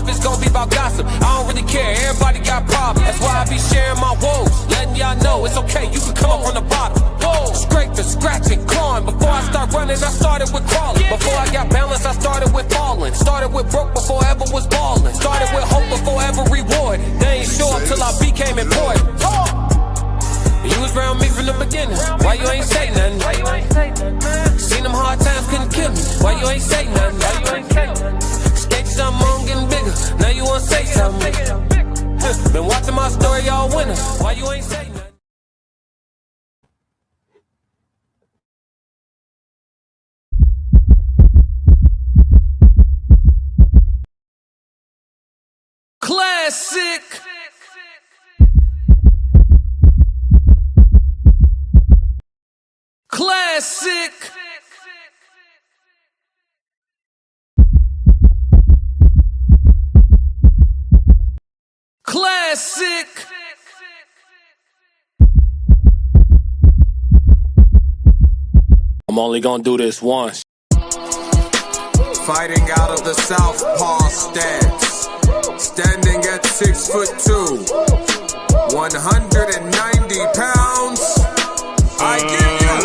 if it's gonna be about gossip. I don't really care, everybody got problems. That's why I be sharing my woes, letting y'all know it's okay, you can come up from the bottom. Whoa. Scraping, scratching, clawing. Before I start running, I started with crawling. Before I got balance, I started with falling. Started with broke before I ever was balling. Started with hope before ever reward. They ain't show up till I became important. You was around me from the beginning. Why you ain't say nothing? Seen them hard times couldn't kill me. Why you ain't say nothing? Skate something on getting bigger. Now you wanna say something. Been watching my story, y'all winners. Why you ain't say nothing? Classic. Classic. Classic. I'm only gonna do this once. Fighting out of the southpaw stance, standing at 6'2", 190 pounds. I give you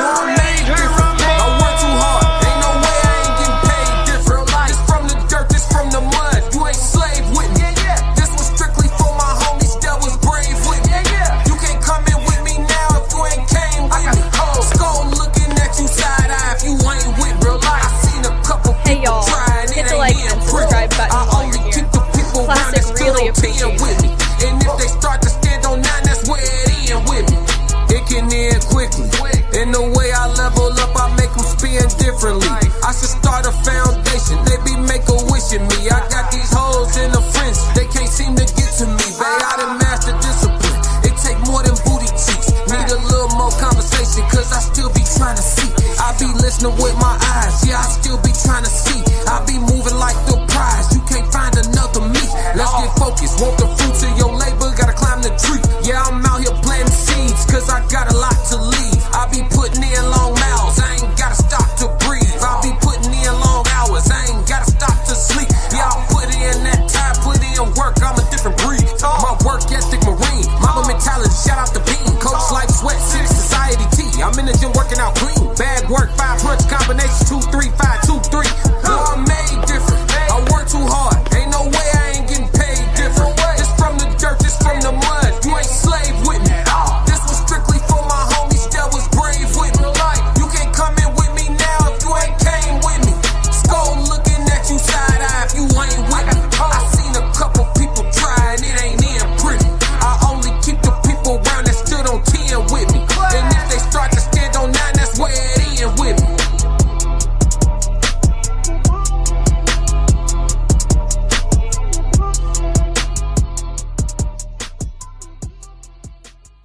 more made different. I work too hard, ain't no way I ain't getting paid different. This from the dirt, this from the mud. You ain't slave with me. This was strictly for my homies that was brave with me. You can't come in with me now if you ain't came with me. Skull looking at you side eye if you ain't with real life. I seen a couple people trying, it ain't being pretty. I only keep the people around that still don't tear with me. And if they start to stand on 9, that's where it end with me. It can end quickly. In the way I level up, I make them spin differently. I should start a foundation. They be make-a-wishing me. I got these hoes in the frenzy. They can't seem to get to me. Babe, I done mastered discipline. It take more than booty cheeks. Need a little more conversation, cause I still be trying to see. I be listening with my eyes. Yeah, I still be trying to see. I be moving like the prize. You can't find another me. Let's get focused. Want the fruits of your labor, gotta climb the tree. Yeah, I'm out here planting seeds, cause I got a lot to leave. I be putting in long miles, I ain't gotta stop to breathe. I be putting in long hours, I ain't gotta stop to sleep. Yeah, I put in that time, put in work, I'm a different breed. My work ethic marine, Mamba mentality, shout out to Bean. Coach Life Sweat, City Society T. I'm in the gym working out clean. Bag work, 5 punch combination, 2, 3, 5, 2, 3. I'm made different, I work too hard. Ain't no way I ain't getting paid different. This from the dirt, this from the mud. You ain't slave with me. This was strictly for my homies that was brave with me. You can't come in with me now if you ain't came with me. Skull looking at you side eye if you ain't with me. I seen a couple people try and it ain't in pretty. I only keep the people around that stood on 10 with me. And if they start to stand on 9, that's where it end with me.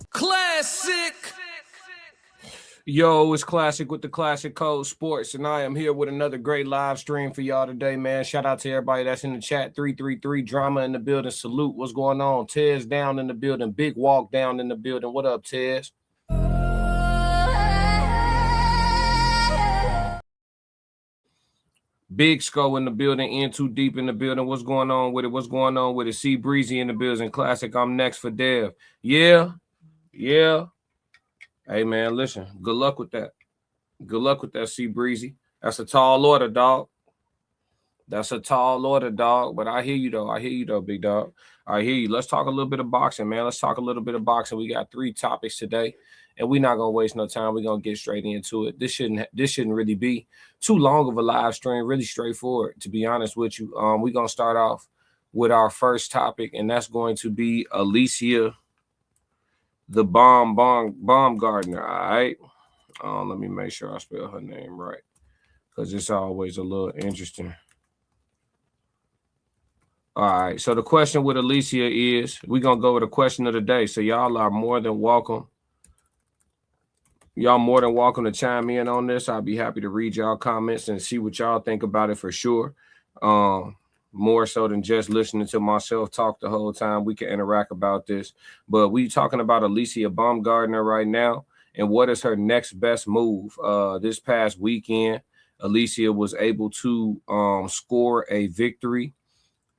Classic. Yo, it's Classic with the Classic Code Sports, and I am here with another great live stream for y'all today, man. Shout out to everybody that's in the chat. 333 Drama in the building. Salute. What's going on? Tez down in the building. Big Walk down in the building. What up, Tez? Big Skull in the building. In Too Deep in the building. What's going on with it? What's going on with it? C Breezy in the building. Classic. I'm next for Dev. Yeah. Hey, man, listen. Good luck with that. Good luck with that, C Breezy. That's a tall order, dog. That's a tall order, dog. But I hear you, though. Big dog. I hear you. Let's talk a little bit of boxing, man. Let's talk a little bit of boxing. We got 3 topics today, and we're not going to waste no time. We're going to get straight into it. This shouldn't really be too long of a live stream, really straightforward, to be honest with you. We're going to start off with our first topic, and that's going to be Alicia the Baumgardner, all right? Let me make sure I spell her name right, because it's always a little interesting. All right, so the question with Alicia is, we're going to go with the question of the day. So y'all are more than welcome. Y'all more than welcome to chime in on this. I'll be happy to read y'all comments and see what y'all think about it for sure. More so than just listening to myself talk the whole time. We can interact about this. But we talking about Alicia Baumgardner right now, and what is her next best move. This past weekend, Alicia was able to score a victory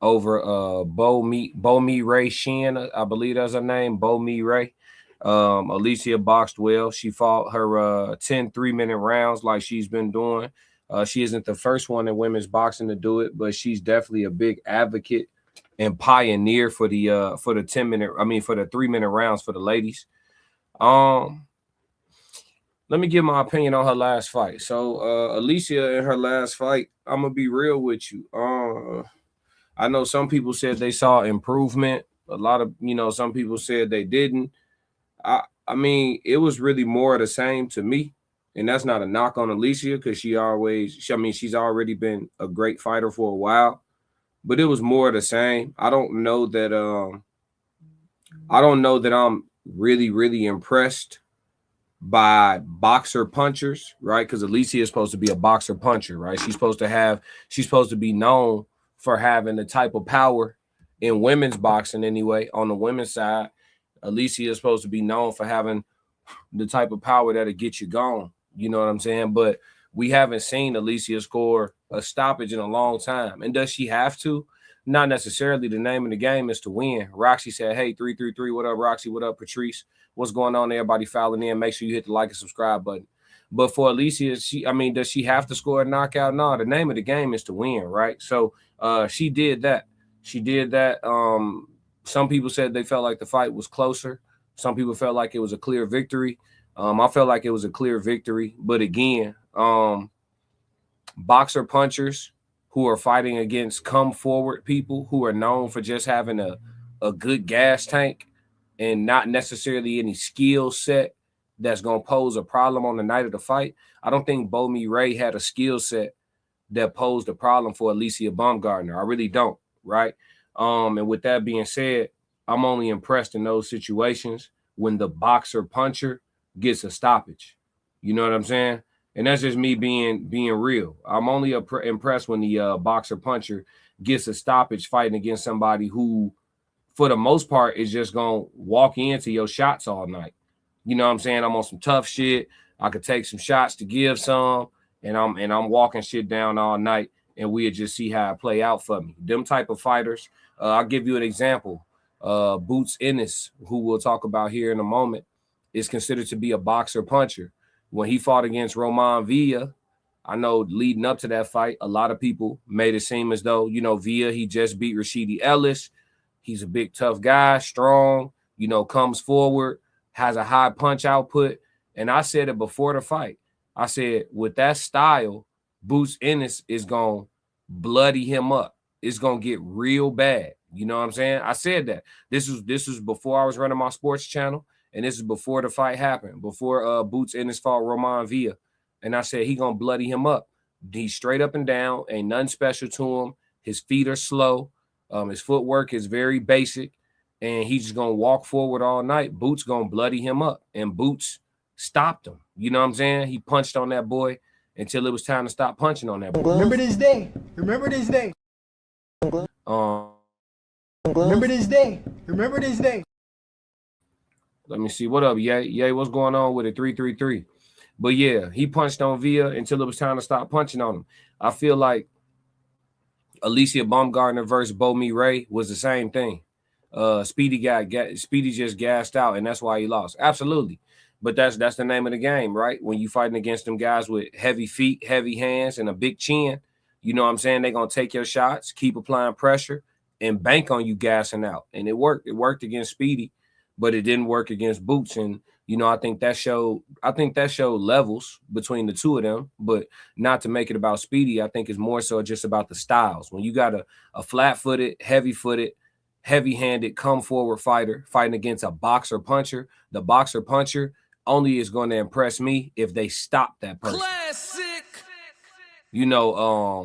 over Bo-Mi Ray Shin, I believe that's her name, Bo-Mi Ray. Alicia boxed well. She fought her 10 3-minute rounds like she's been doing. She isn't the first one in women's boxing to do it, but she's definitely a big advocate and pioneer for the 10-minute, for the 3-minute rounds for the ladies. Let me give my opinion on her last fight. So Alicia in her last fight, I'm gonna be real with you. I know some people said they saw improvement. A lot of, some people said they didn't. I mean, it was really more of the same to me. And that's not a knock on Alicia because she's already been a great fighter for a while. But it was more of the same. I don't know that I'm really, really impressed by boxer punchers, right? Because Alicia is supposed to be a boxer puncher, right? She's supposed to be known for having the type of power in women's boxing anyway. On the women's side, Alicia is supposed to be known for having the type of power that'll get you gone. You know what I'm saying? But we haven't seen Alicia score a stoppage in a long time. And does she have to? Not necessarily. The name of the game is to win. Roxy said, hey, 333, what up, Roxy? What up, Patrice? What's going on, everybody filing in? Make sure you hit the like and subscribe button. But for Alicia, does she have to score a knockout? No, the name of the game is to win, right? So she did that. Some people said they felt like the fight was closer. Some people felt like it was a clear victory. I felt like it was a clear victory. But again, boxer punchers who are fighting against come forward people who are known for just having a good gas tank and not necessarily any skill set that's going to pose a problem on the night of the fight. I don't think Bo-Mi Ray had a skill set that posed a problem for Alicia Baumgardner. I really don't, right? And with that being said, I'm only impressed in those situations when the boxer puncher gets a stoppage. You know what I'm saying? And that's just me being real. I'm only impressed when the boxer puncher gets a stoppage fighting against somebody who, for the most part, is just going to walk into your shots all night. You know what I'm saying? I'm on some tough shit. I could take some shots to give some, and I'm walking shit down all night, and we'll just see how it play out for me. Them type of fighters. I'll give you an example. Boots Ennis, who we'll talk about here in a moment, is considered to be a boxer puncher. When he fought against Roman Villa, I know leading up to that fight, a lot of people made it seem as though, Villa, he just beat Rashidi Ellis. He's a big, tough guy, strong, comes forward, has a high punch output. And I said it before the fight. I said, with that style, Boots Ennis is going to bloody him up. It's going to get real bad. You know what I'm saying? I said that. This was before I was running my sports channel. And this is before the fight happened, before Boots Ennis fought Roman Villa. And I said, he going to bloody him up. He's straight up and down. Ain't nothing special to him. His feet are slow. His footwork is very basic. And he's just going to walk forward all night. Boots going to bloody him up. And Boots stopped him. You know what I'm saying? He punched on that boy until it was time to stop punching on that boy. Remember this day. Remember this day. Remember this day. Remember this day. Let me see. What up, Yay? What's going on with it? 333. But yeah, he punched on Villa until it was time to stop punching on him. I feel like Alicia Baumgardner versus Bo-Mi Ray was the same thing. Speedy just gassed out, and that's why he lost. Absolutely. But that's the name of the game, right? When you fighting against them guys with heavy feet, heavy hands, and a big chin, you know what I'm saying? They're going to take your shots, keep applying pressure, and bank on you gassing out. And it worked. It worked against Speedy, but it didn't work against Boots. And, I think that showed levels between the two of them, but not to make it about Speedy. I think it's more so just about the styles. When you got a flat-footed, heavy-footed, heavy-handed, come-forward fighter fighting against a boxer puncher, the boxer puncher only is going to impress me if they stop that person. Classic.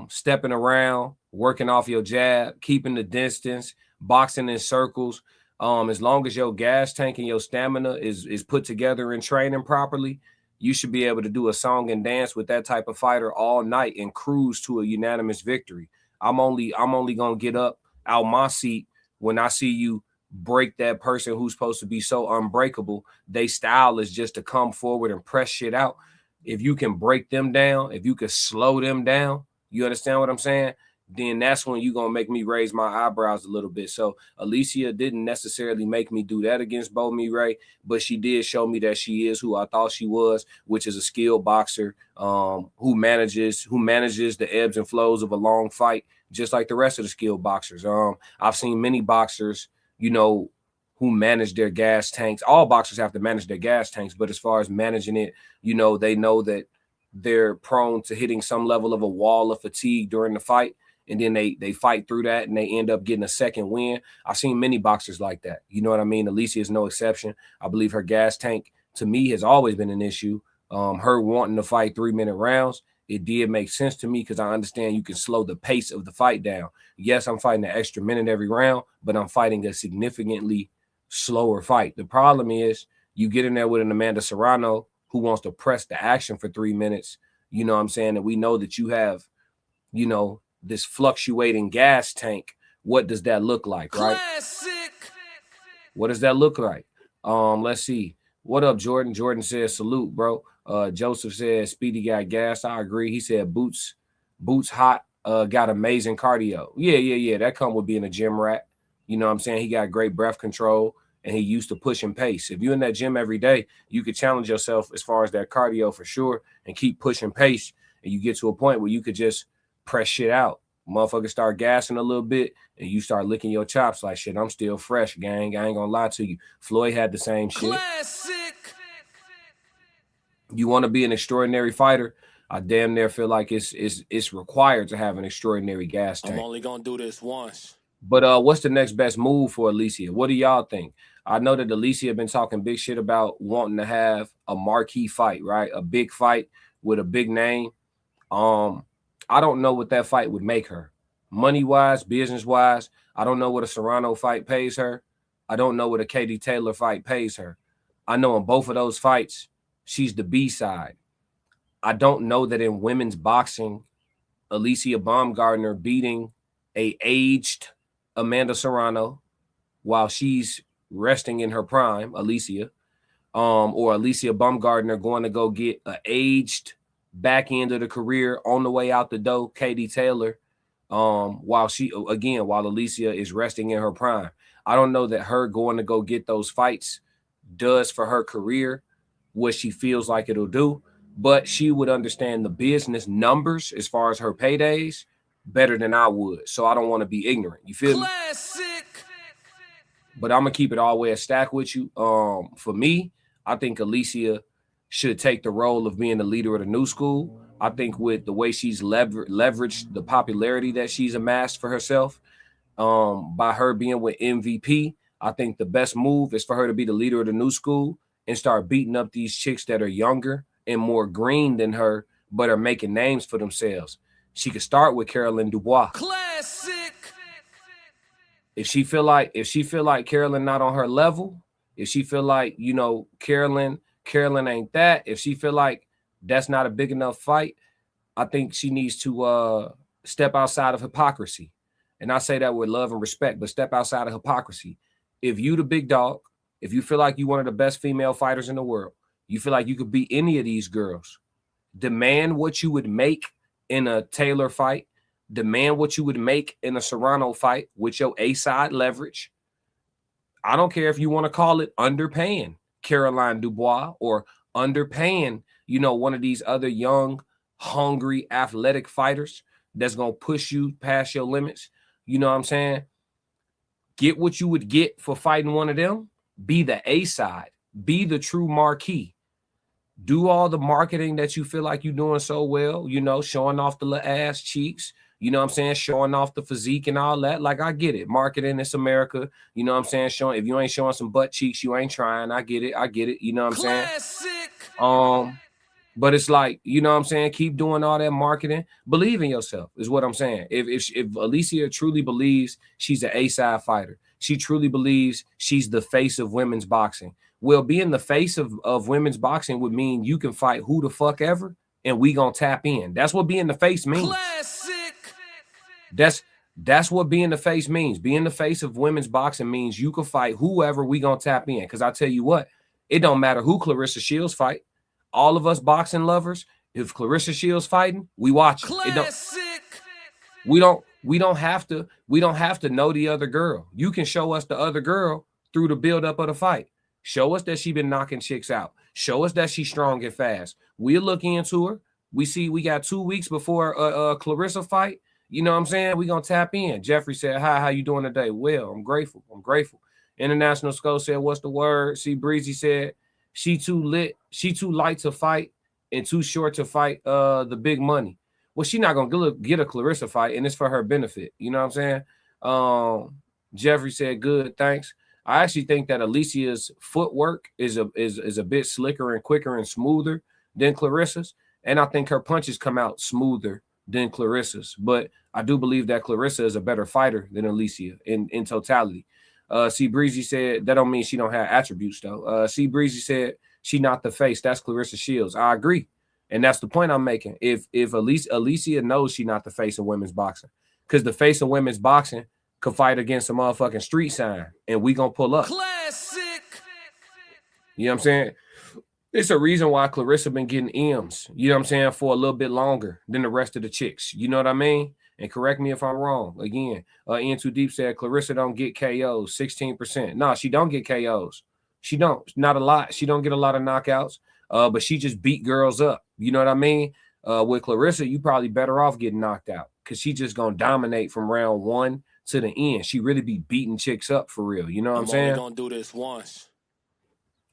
Stepping around, working off your jab, keeping the distance, boxing in circles. As long as your gas tank and your stamina is put together and training properly, you should be able to do a song and dance with that type of fighter all night and cruise to a unanimous victory. I'm only gonna get up out my seat when I see you break that person who's supposed to be so unbreakable. They style is just to come forward and press shit out. If you can break them down, if you can slow them down, you understand what I'm saying? then that's when you're going to make me raise my eyebrows a little bit. So Alicia didn't necessarily make me do that against Bo Mireille, but she did show me that she is who I thought she was, which is a skilled boxer who manages the ebbs and flows of a long fight, just like the rest of the skilled boxers. I've seen many boxers, who manage their gas tanks. All boxers have to manage their gas tanks, but as far as managing it, they know that they're prone to hitting some level of a wall of fatigue during the fight. And then they fight through that and they end up getting a second win. I've seen many boxers like that. You know what I mean? Alicia is no exception. I believe her gas tank, to me, has always been an issue. Her wanting to fight 3-minute rounds, it did make sense to me because I understand you can slow the pace of the fight down. Yes, I'm fighting an extra minute every round, but I'm fighting a significantly slower fight. The problem is you get in there with an Amanda Serrano who wants to press the action for 3 minutes. You know what I'm saying? And we know that you have, this fluctuating gas tank. What does that look like, right? Classic. What does that look like? Let's see. What up, Jordan? Jordan says, salute, bro. Joseph says, Speedy got gas. I agree. He said, Boots hot, got amazing cardio. Yeah. That come with being a gym rat. You know what I'm saying? He got great breath control, and he used to push and pace. If you're in that gym every day, you could challenge yourself as far as that cardio for sure and keep pushing pace, and you get to a point where you could just press shit out. Motherfuckers start gassing a little bit and you start licking your chops like, shit, I'm still fresh, gang. I ain't gonna lie to you. Floyd had the same shit. Classic. You want to be an extraordinary fighter? I damn near feel like it's required to have an extraordinary gas tank. I'm only gonna do this once. But what's the next best move for Alicia? What do y'all think? I know that Alicia been talking big shit about wanting to have a marquee fight, right? A big fight with a big name. I don't know what that fight would make her. Money-wise, business-wise, I don't know what a Serrano fight pays her. I don't know what a Katie Taylor fight pays her. I know in both of those fights, she's the B-side. I don't know that in women's boxing, Alicia Baumgardner beating a aged Amanda Serrano while she's resting in her prime, Alicia, or Alicia Baumgardner going to go get an aged back end of the career on the way out the door, Katie Taylor, while Alicia is resting in her prime. I don't know that her going to go get those fights does for her career what she feels like it'll do, but she would understand the business numbers as far as her paydays better than I would. So I don't want to be ignorant. You feel me? But I'm gonna keep it all the way a stack with you. For me, I think Alicia should take the role of being the leader of the new school. I think with the way she's leveraged the popularity that she's amassed for herself, by her being with MVP, I think the best move is for her to be the leader of the new school and start beating up these chicks that are younger and more green than her, but are making names for themselves. She could start with Caroline Dubois. Classic. If she feel like Caroline not on her level, if she feel like, Caroline ain't that, if she feel like that's not a big enough fight, I think she needs to step outside of hypocrisy. And I say that with love and respect, but step outside of hypocrisy. If you the big dog, if you feel like you one of the best female fighters in the world, you feel like you could beat any of these girls, demand what you would make in a Taylor fight, demand what you would make in a Serrano fight with your A-side leverage. I don't care if you want to call it underpaying Caroline Dubois or underpaying, one of these other young, hungry, athletic fighters that's going to push you past your limits. You know what I'm saying? Get what you would get for fighting one of them. Be the A-side. Be the true marquee. Do all the marketing that you feel like you're doing so well, showing off the little ass cheeks, showing off the physique and all that. Like, I get it. Marketing, it's America. You know what I'm saying? Showing, if you ain't showing some butt cheeks, you ain't trying. I get it. You know what I'm saying? But it's like, keep doing all that marketing. Believe in yourself is what I'm saying. If Alicia truly believes she's an A-side fighter, she truly believes she's the face of women's boxing. Well, being the face of women's boxing would mean you can fight who the fuck ever, and we gonna tap in. That's what being the face means. That's what being the face means. Being the face of women's boxing means you can fight whoever, we gonna tap in. Because I tell you what, it don't matter who Clarissa Shields fight. All of us boxing lovers, if Clarissa Shields fighting, we watch it. We don't have to know the other girl. You can show us the other girl through the buildup of the fight. Show us that she been knocking chicks out. Show us that she's strong and fast. We'll look into her. We see we got 2 weeks before Clarissa fight. You know what I'm saying? We're gonna tap in. Jeffrey said, hi, how you doing today? Well, I'm grateful. International Skull said, what's the word? See, Breezy said, she too light to fight and too short to fight the big money. Well, she's not gonna get a Clarissa fight, and it's for her benefit. You know what I'm saying? Jeffrey said, good, thanks. I actually think that Alicia's footwork is a bit slicker and quicker and smoother than Clarissa's, and I think her punches come out smoother than Clarissa's. But I do believe that Clarissa is a better fighter than Alicia in totality. C Breezy said that don't mean she don't have attributes though. C Breezy said she not the face. That's Clarissa Shields. I agree. And that's the point I'm making. If Alicia knows she not the face of women's boxing, because the face of women's boxing could fight against a motherfucking street sign, and we gonna pull up. Classic. You know what I'm saying? It's a reason why Clarissa been getting M's, you know what I'm saying, for a little bit longer than the rest of the chicks. You know what I mean? And correct me if I'm wrong. Again, Ian Too Deep said Clarissa don't get KOs, 16%. No, she don't get KOs. She don't. Not a lot. She don't get a lot of knockouts. But she just beat girls up. You know what I mean? With Clarissa, you probably better off getting knocked out because she just gonna dominate from round 1 to the end. She really be beating chicks up for real. You know what I'm saying? We're gonna do this once.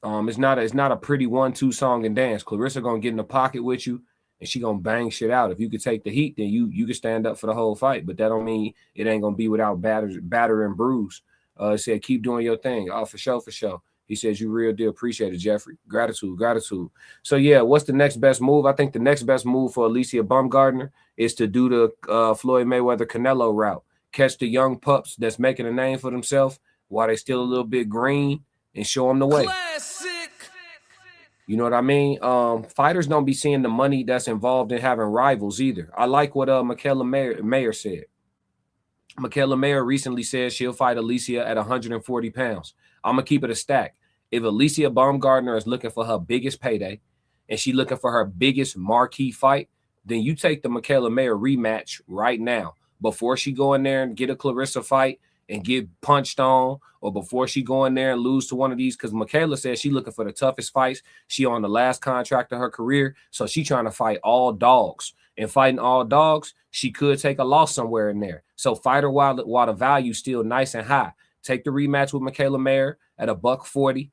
It's not a pretty 1-2 song and dance. Clarissa gonna get in the pocket with you and she gonna bang shit out. If you could take the heat, then you can stand up for the whole fight. But that don't mean it ain't gonna be without batter and bruise. It said keep doing your thing. Oh, for sure. He says, you real deal. Appreciate it, Jeffrey. Gratitude. So, yeah, what's the next best move? I think the next best move for Alicia Baumgardner is to do the Floyd Mayweather-Canelo route. Catch the young pups that's making a name for themselves while they still a little bit green and show them the way. Classic. You know what I mean? Fighters don't be seeing the money that's involved in having rivals either. I like what Michaela Mayer said. Michaela Mayer recently said she'll fight Alicia at 140 pounds. I'm going to keep it a stack. If Alicia Baumgardner is looking for her biggest payday and she's looking for her biggest marquee fight, then you take the Michaela Mayer rematch right now before she go in there and get a Clarissa fight and get punched on, or before she go in there and lose to one of these, because Michaela says she's looking for the toughest fights. She on the last contract of her career, so she trying to fight all dogs. And fighting all dogs, she could take a loss somewhere in there. So fight her while the value's still nice and high. Take the rematch with Michaela Mayer at $140.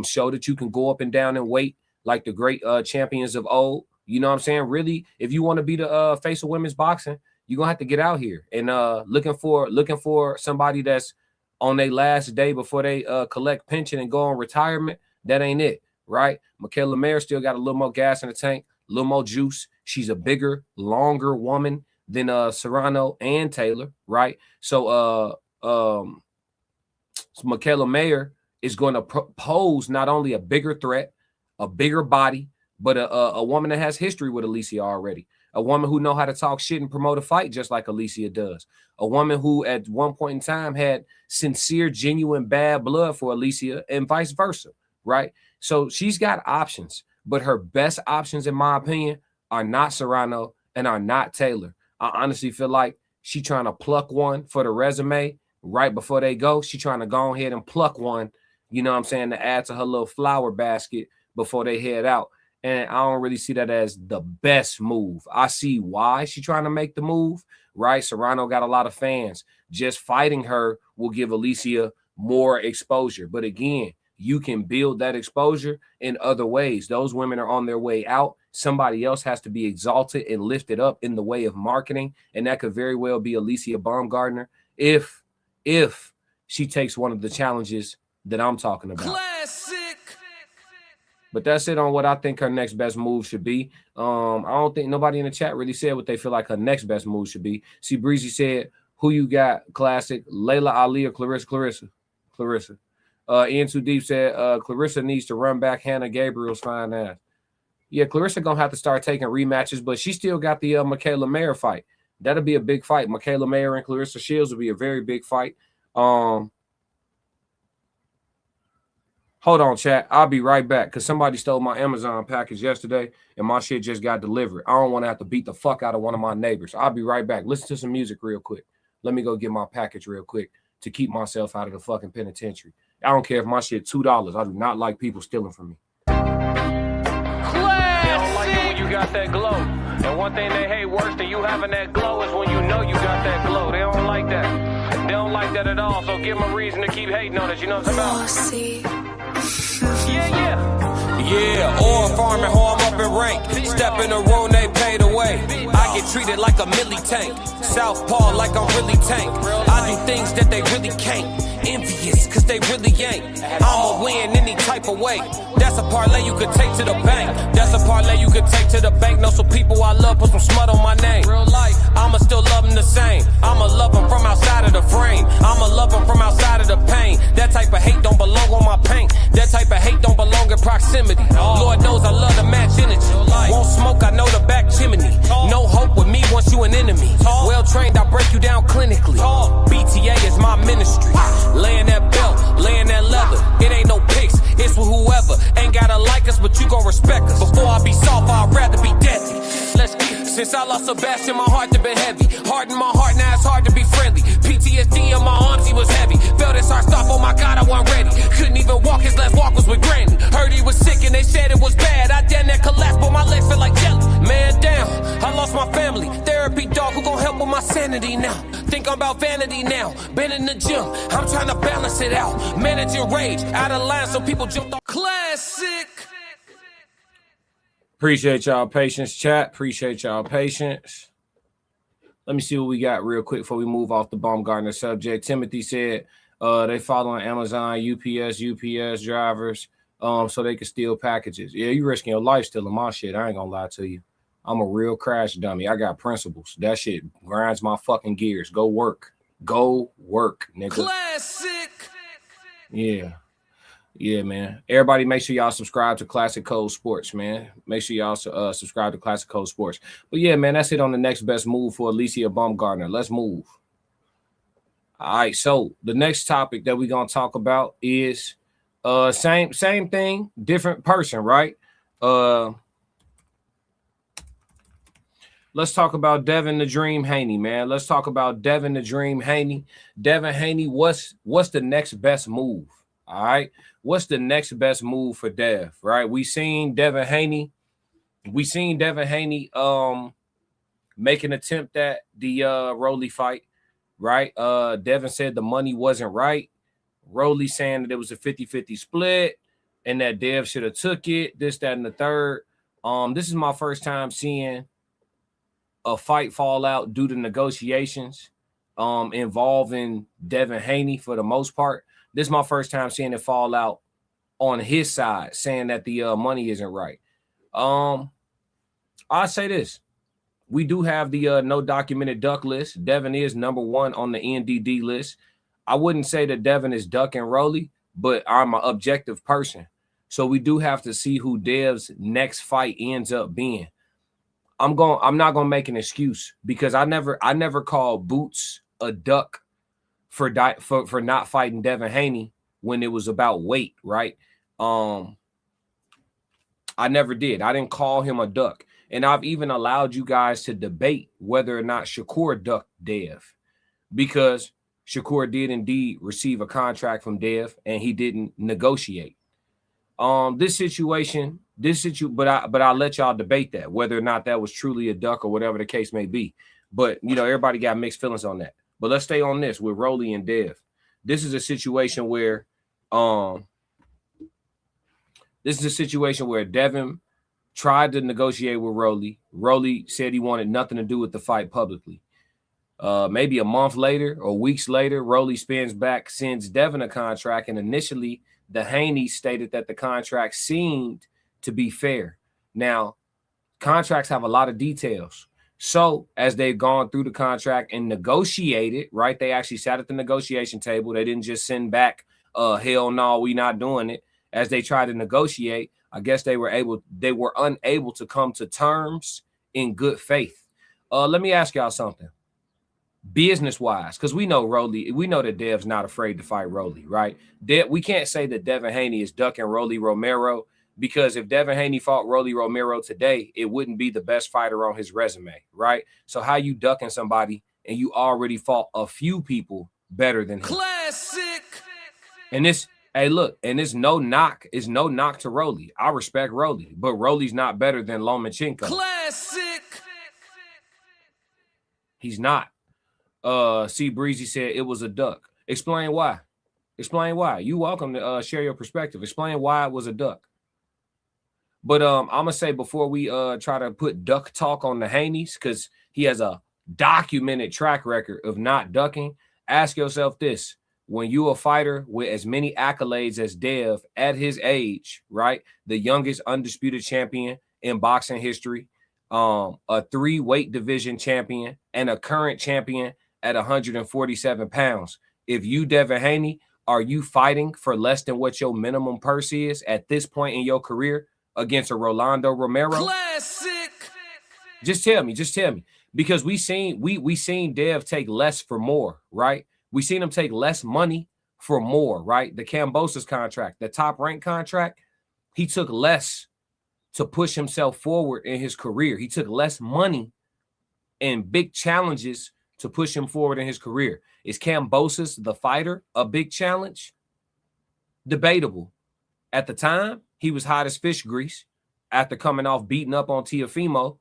Show that you can go up and down in weight like the great champions of old. You know what I'm saying? Really, if you want to be the face of women's boxing, you're gonna have to get out here and looking for somebody that's on their last day before they collect pension and go on retirement. That ain't it, right? Michaela Mayer still got a little more gas in the tank, a little more juice. She's a bigger, longer woman than Serrano and Taylor, right? So Michaela Mayer is going to pose not only a bigger threat, a bigger body, but a woman that has history with Alicia already. A woman who know how to talk shit and promote a fight just like Alicia does. A woman who at one point in time had sincere, genuine bad blood for Alicia and vice versa, right? So she's got options, but her best options, in my opinion, are not Serrano and are not Taylor. I honestly feel like she trying to pluck one for the resume right before they go. She trying to go ahead and pluck one, you know what I'm saying, to add to her little flower basket before they head out. And I don't really see that as the best move. I see why she's trying to make the move, right? Serrano got a lot of fans. Just fighting her will give Alicia more exposure. But again, you can build that exposure in other ways. Those women are on their way out. Somebody else has to be exalted and lifted up in the way of marketing. And that could very well be Alicia Baumgardner if she takes one of the challenges that I'm talking about. Classic. But that's it on what I think her next best move should be. I don't think nobody in the chat really said what they feel like her next best move should be. See, Breezy said, who you got? Classic. Layla Ali or Clarissa? Ian Too Deep said, Clarissa needs to run back Hannah Gabriel's fine ass. Yeah, Clarissa going to have to start taking rematches, but she still got the Michaela Mayer fight. That'll be a big fight. Michaela Mayer and Clarissa Shields will be a very big fight. Hold on, chat. I'll be right back because somebody stole my Amazon package yesterday and my shit just got delivered. I don't want to have to beat the fuck out of one of my neighbors. I'll be right back. Listen to some music real quick. Let me go get my package real quick to keep myself out of the fucking penitentiary. I don't care if my shit $2. I do not like people stealing from me. Classic. They don't like it when you got that glow. And one thing they hate worse than you having that glow is when you know you got that glow. They don't like that. They don't like that at all. So give them a reason to keep hating on us. You know what I'm talking about? Yeah, oil farming, how I'm up in rank. Step in the room, they paid away. I get treated like a milli tank. Southpaw like I'm really tank. I do things that they really can't. Envious, cause they really ain't. I'ma win any type of way. That's a parlay you could take to the bank. That's a parlay you could take to the bank. Know some people I love, put some smut on my name. Real life, I'ma still love them the same. I'ma love them from outside of the frame. I'ma love them from outside of the pain. That type of hate don't belong on my paint. That type of hate don't belong in proximity. Lord knows I love to match energy. Won't smoke, I know the back chimney. No hope with me once you an enemy. Well trained, I break you down clinically. BTA is my ministry. Laying that belt, laying that leather. It ain't no picks, it's with whoever. Ain't gotta like us, but you gon' respect us. Before I be soft, I'd rather be deadly. Let's get. Since I lost Sebastian, my heart been heavy. Hard in my heart, now it's hard to be friendly. PTSD in my arms, he was heavy. Felt his heart stop, oh my God, I wasn't ready. Couldn't even walk, his last walk was with Granny. Heard he was sick and they said it was bad. I damn that collapsed, but my legs felt like jelly. Man down, I lost my family. Therapy dog, who gon' help with my sanity now? Think I'm about vanity now. Been in the gym, I'm trying to balance it out. Managing rage, out of line, so people jumped off. Classic. Appreciate y'all patience, chat. Appreciate y'all patience. Let me see what we got real quick before we move off the Baumgardner subject. Timothy said they follow on Amazon, UPS drivers, so they can steal packages. Yeah, you risking your life stealing my shit. I ain't gonna lie to you. I'm a real crash dummy. I got principles. That shit grinds my fucking gears. Go work. Go work, nigga. Classic. Yeah. Yeah, man. Everybody make sure y'all subscribe to Classic Code Sports, man. Make sure y'all subscribe to Classic Code Sports. But yeah, man, that's it on the next best move for Alicia Baumgardner. Let's move. All right, so the next topic that we're going to talk about is same thing, different person, right? Let's talk about Devin the Dream Haney, man. Let's talk about Devin the Dream Haney. Devin Haney, what's the next best move? All right. What's the next best move for Dev? Right. We seen Devin Haney make an attempt at the Rolly fight. Right. Devin said the money wasn't right. Rolly saying that it was a 50-50 split and that Dev should have took it, this, that, and the third. This is my first time seeing a fight fall out due to negotiations involving Devin Haney for the most part. This is my first time seeing it fall out on his side, saying that the money isn't right. I'll say this. We do have the no documented duck list. Devin is number 1 on the NDD list. I wouldn't say that Devin is ducking Rolly, but I'm an objective person. So we do have to see who Dev's next fight ends up being. I'm not gonna make an excuse because I never called Boots a duck for not fighting Devin Haney when it was about weight, right? I never did. I didn't call him a duck. And I've even allowed you guys to debate whether or not Shakur ducked Dev because Shakur did indeed receive a contract from Dev and he didn't negotiate. But I'll let y'all debate that, whether or not that was truly a duck or whatever the case may be. But, everybody got mixed feelings on that. But let's stay on this with Rolly and Dev. This is a situation where Devin tried to negotiate with Rolly. Rolly said he wanted nothing to do with the fight publicly. Maybe a month later or weeks later, Rolly spins back, sends Devin a contract, and initially the Haney stated that the contract seemed to be fair. Now, contracts have a lot of details. So as they've gone through the contract and negotiated, right? They actually sat at the negotiation table. They didn't just send back, hell no, we not doing it. As they tried to negotiate, I guess they were unable to come to terms in good faith. Let me ask y'all something. business-wise, because we know that Dev's not afraid to fight Rolly, right? We can't say that Devin Haney is ducking Rolly Romero, because if Devin Haney fought Rolly Romero today, it wouldn't be the best fighter on his resume, right? So how you ducking somebody and you already fought a few people better than him? Classic. And this, hey, look, and it's no knock to Rolly. I respect Rolly, but Rolly's not better than Lomachenko. Classic. He's not. C Breezy said it was a duck. Explain why. Explain why. You welcome to share your perspective. Explain why it was a duck. But I'm gonna say before we try to put duck talk on the Haneys, because he has a documented track record of not ducking, ask yourself this: when you a fighter with as many accolades as Dev at his age, right? The youngest undisputed champion in boxing history, a 3-weight division champion, and a current champion at 147 pounds. If you, Devin Haney, are you fighting for less than what your minimum purse is at this point in your career against a Rolando Romero? Classic. Just tell me. Because we seen Dev take less for more, right? We seen him take less money for more, right? The Kambosos contract, the top rank contract, he took less to push himself forward in his career. He took less money and big challenges to push him forward in his career. Is Kambosos, the fighter, a big challenge? Debatable. At the time, he was hot as fish grease after coming off beating up on Teofimo.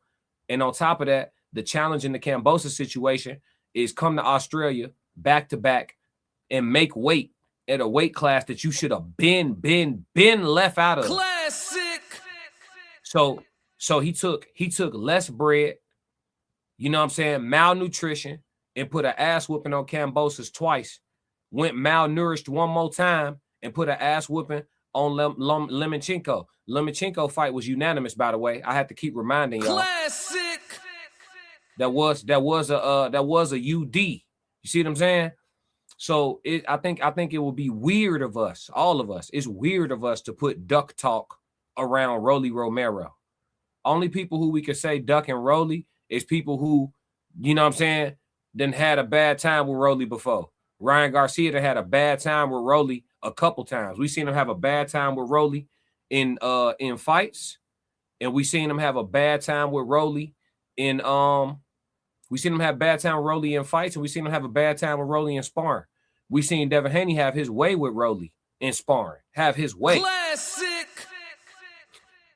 And on top of that, the challenge in the Kambosos situation is come to Australia back-to-back and make weight at a weight class that you should have been left out of. Classic. So he took less bread, you know what I'm saying, malnutrition, and put an ass whooping on Kambosos twice. Went malnourished one more time and put an ass whooping on Lomachenko. Lomachenko fight was unanimous, by the way. I have to keep reminding y'all. Classic. That was a UD. You see what I'm saying? So I think it will be weird of us, all of us. It's weird of us to put duck talk around Rolly Romero. Only people who we could say duck and Rolly is people who, you know what I'm saying, then had a bad time with Rolly before. Ryan Garcia done had a bad time with Rolly a couple times. We seen him have a bad time with Rolly in fights, and we seen him have a bad time with Rolly in we seen him have bad time with Rolly in fights, and we seen him have a bad time with Rolly in sparring. We seen Devin Haney have his way with Rolly in sparring, have his way. Classic.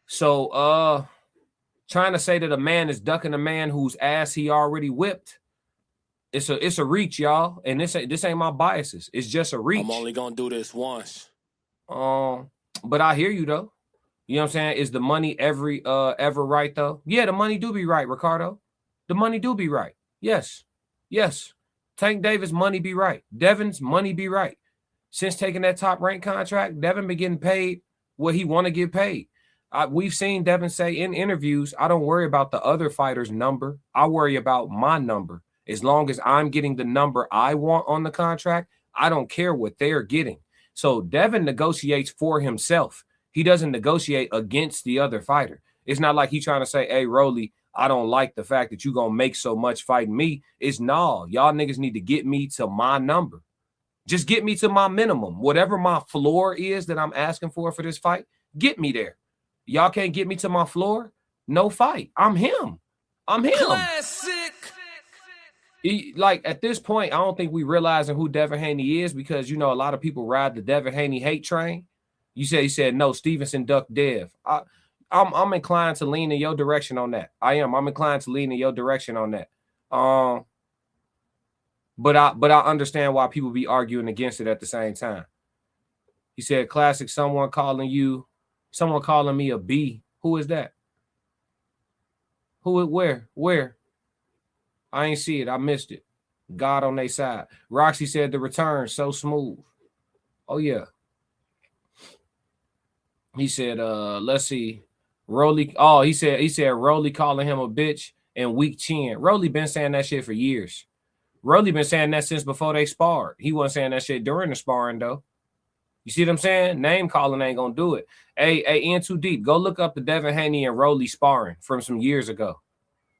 So trying to say that a man is ducking a man whose ass he already whipped, it's a reach, y'all. And this ain't my biases. It's just a reach. I'm only gonna do this once. But I hear you though. You know what I'm saying? Is the money ever right though? Yeah, the money do be right, Ricardo. The money do be right. Yes. Tank Davis' money be right. Devin's money be right. Since taking that top rank contract, Devin been getting paid what he want to get paid. We've seen Devin say in interviews, I don't worry about the other fighter's number. I worry about my number. As long as I'm getting the number I want on the contract, I don't care what they're getting. So Devin negotiates for himself. He doesn't negotiate against the other fighter. It's not like he's trying to say, hey, Rolly, I don't like the fact that you're going to make so much fighting me. It's no, y'all niggas need to get me to my number. Just get me to my minimum. Whatever my floor is that I'm asking for this fight, get me there. Y'all can't get me to my floor? No fight. I'm him. Classic. Like at this point, I don't think we realizing who Devin Haney is, because you know a lot of people ride the Devin Haney hate train. He said no, Stevenson ducked Dev. I'm inclined to lean in your direction on that. I'm inclined to lean in your direction on that. But I understand why people be arguing against it at the same time. He said, classic, someone calling me a B. Who is that? Where? I ain't see it. I missed it. God on their side. Roxy said the return so smooth. Oh yeah. He said, let's see. Rolly. Oh, he said Rolly calling him a bitch and weak chin. Rolly been saying that shit for years. Rolly been saying that since before they sparred. He wasn't saying that shit during the sparring though. You see what I'm saying? Name calling ain't gonna do it. Hey, in too deep. Go look up the Devin Haney and Rolly sparring from some years ago.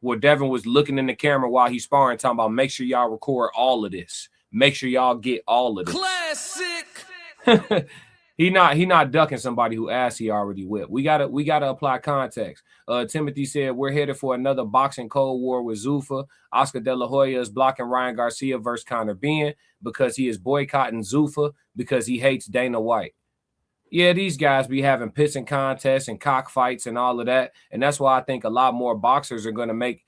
where Devin was looking in the camera while he's sparring, talking about make sure y'all record all of this. Make sure y'all get all of this. Classic. He not ducking somebody who asked he already whipped. We gotta apply context. Timothy said we're headed for another boxing cold war with Zuffa. Oscar De La Hoya is blocking Ryan Garcia versus Conor Benn because he is boycotting Zuffa because he hates Dana White. Yeah, these guys be having pissing contests and cockfights and all of that. And that's why I think a lot more boxers are going to make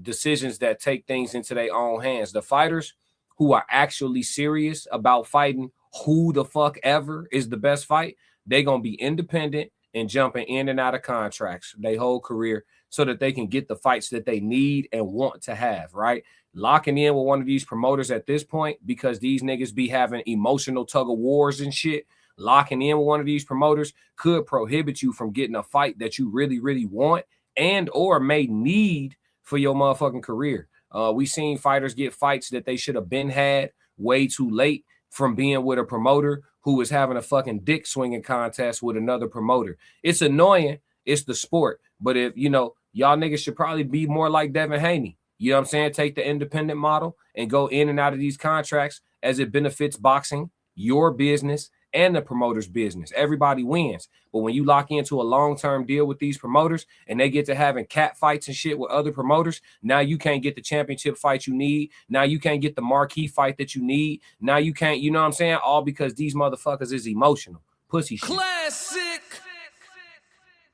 decisions that take things into their own hands. The fighters who are actually serious about fighting who the fuck ever is the best fight, they're going to be independent and jumping in and out of contracts their whole career so that they can get the fights that they need and want to have, right? Locking in with one of these promoters at this point because these niggas be having emotional tug of wars and shit. Locking in with one of these promoters could prohibit you from getting a fight that you really, really want and or may need for your motherfucking career. We seen fighters get fights that they should have been had way too late from being with a promoter who was having a fucking dick swinging contest with another promoter. It's annoying. It's the sport. But if, y'all niggas should probably be more like Devin Haney. You know what I'm saying? Take the independent model and go in and out of these contracts as it benefits boxing, your business, and the promoter's business. Everybody wins. But when you lock into a long-term deal with these promoters and they get to having cat fights and shit with other promoters, now you can't get the championship fight you need. Now you can't get the marquee fight that you need. Now you can't, you know what I'm saying? All because these motherfuckers is emotional. Pussy shit. Classic.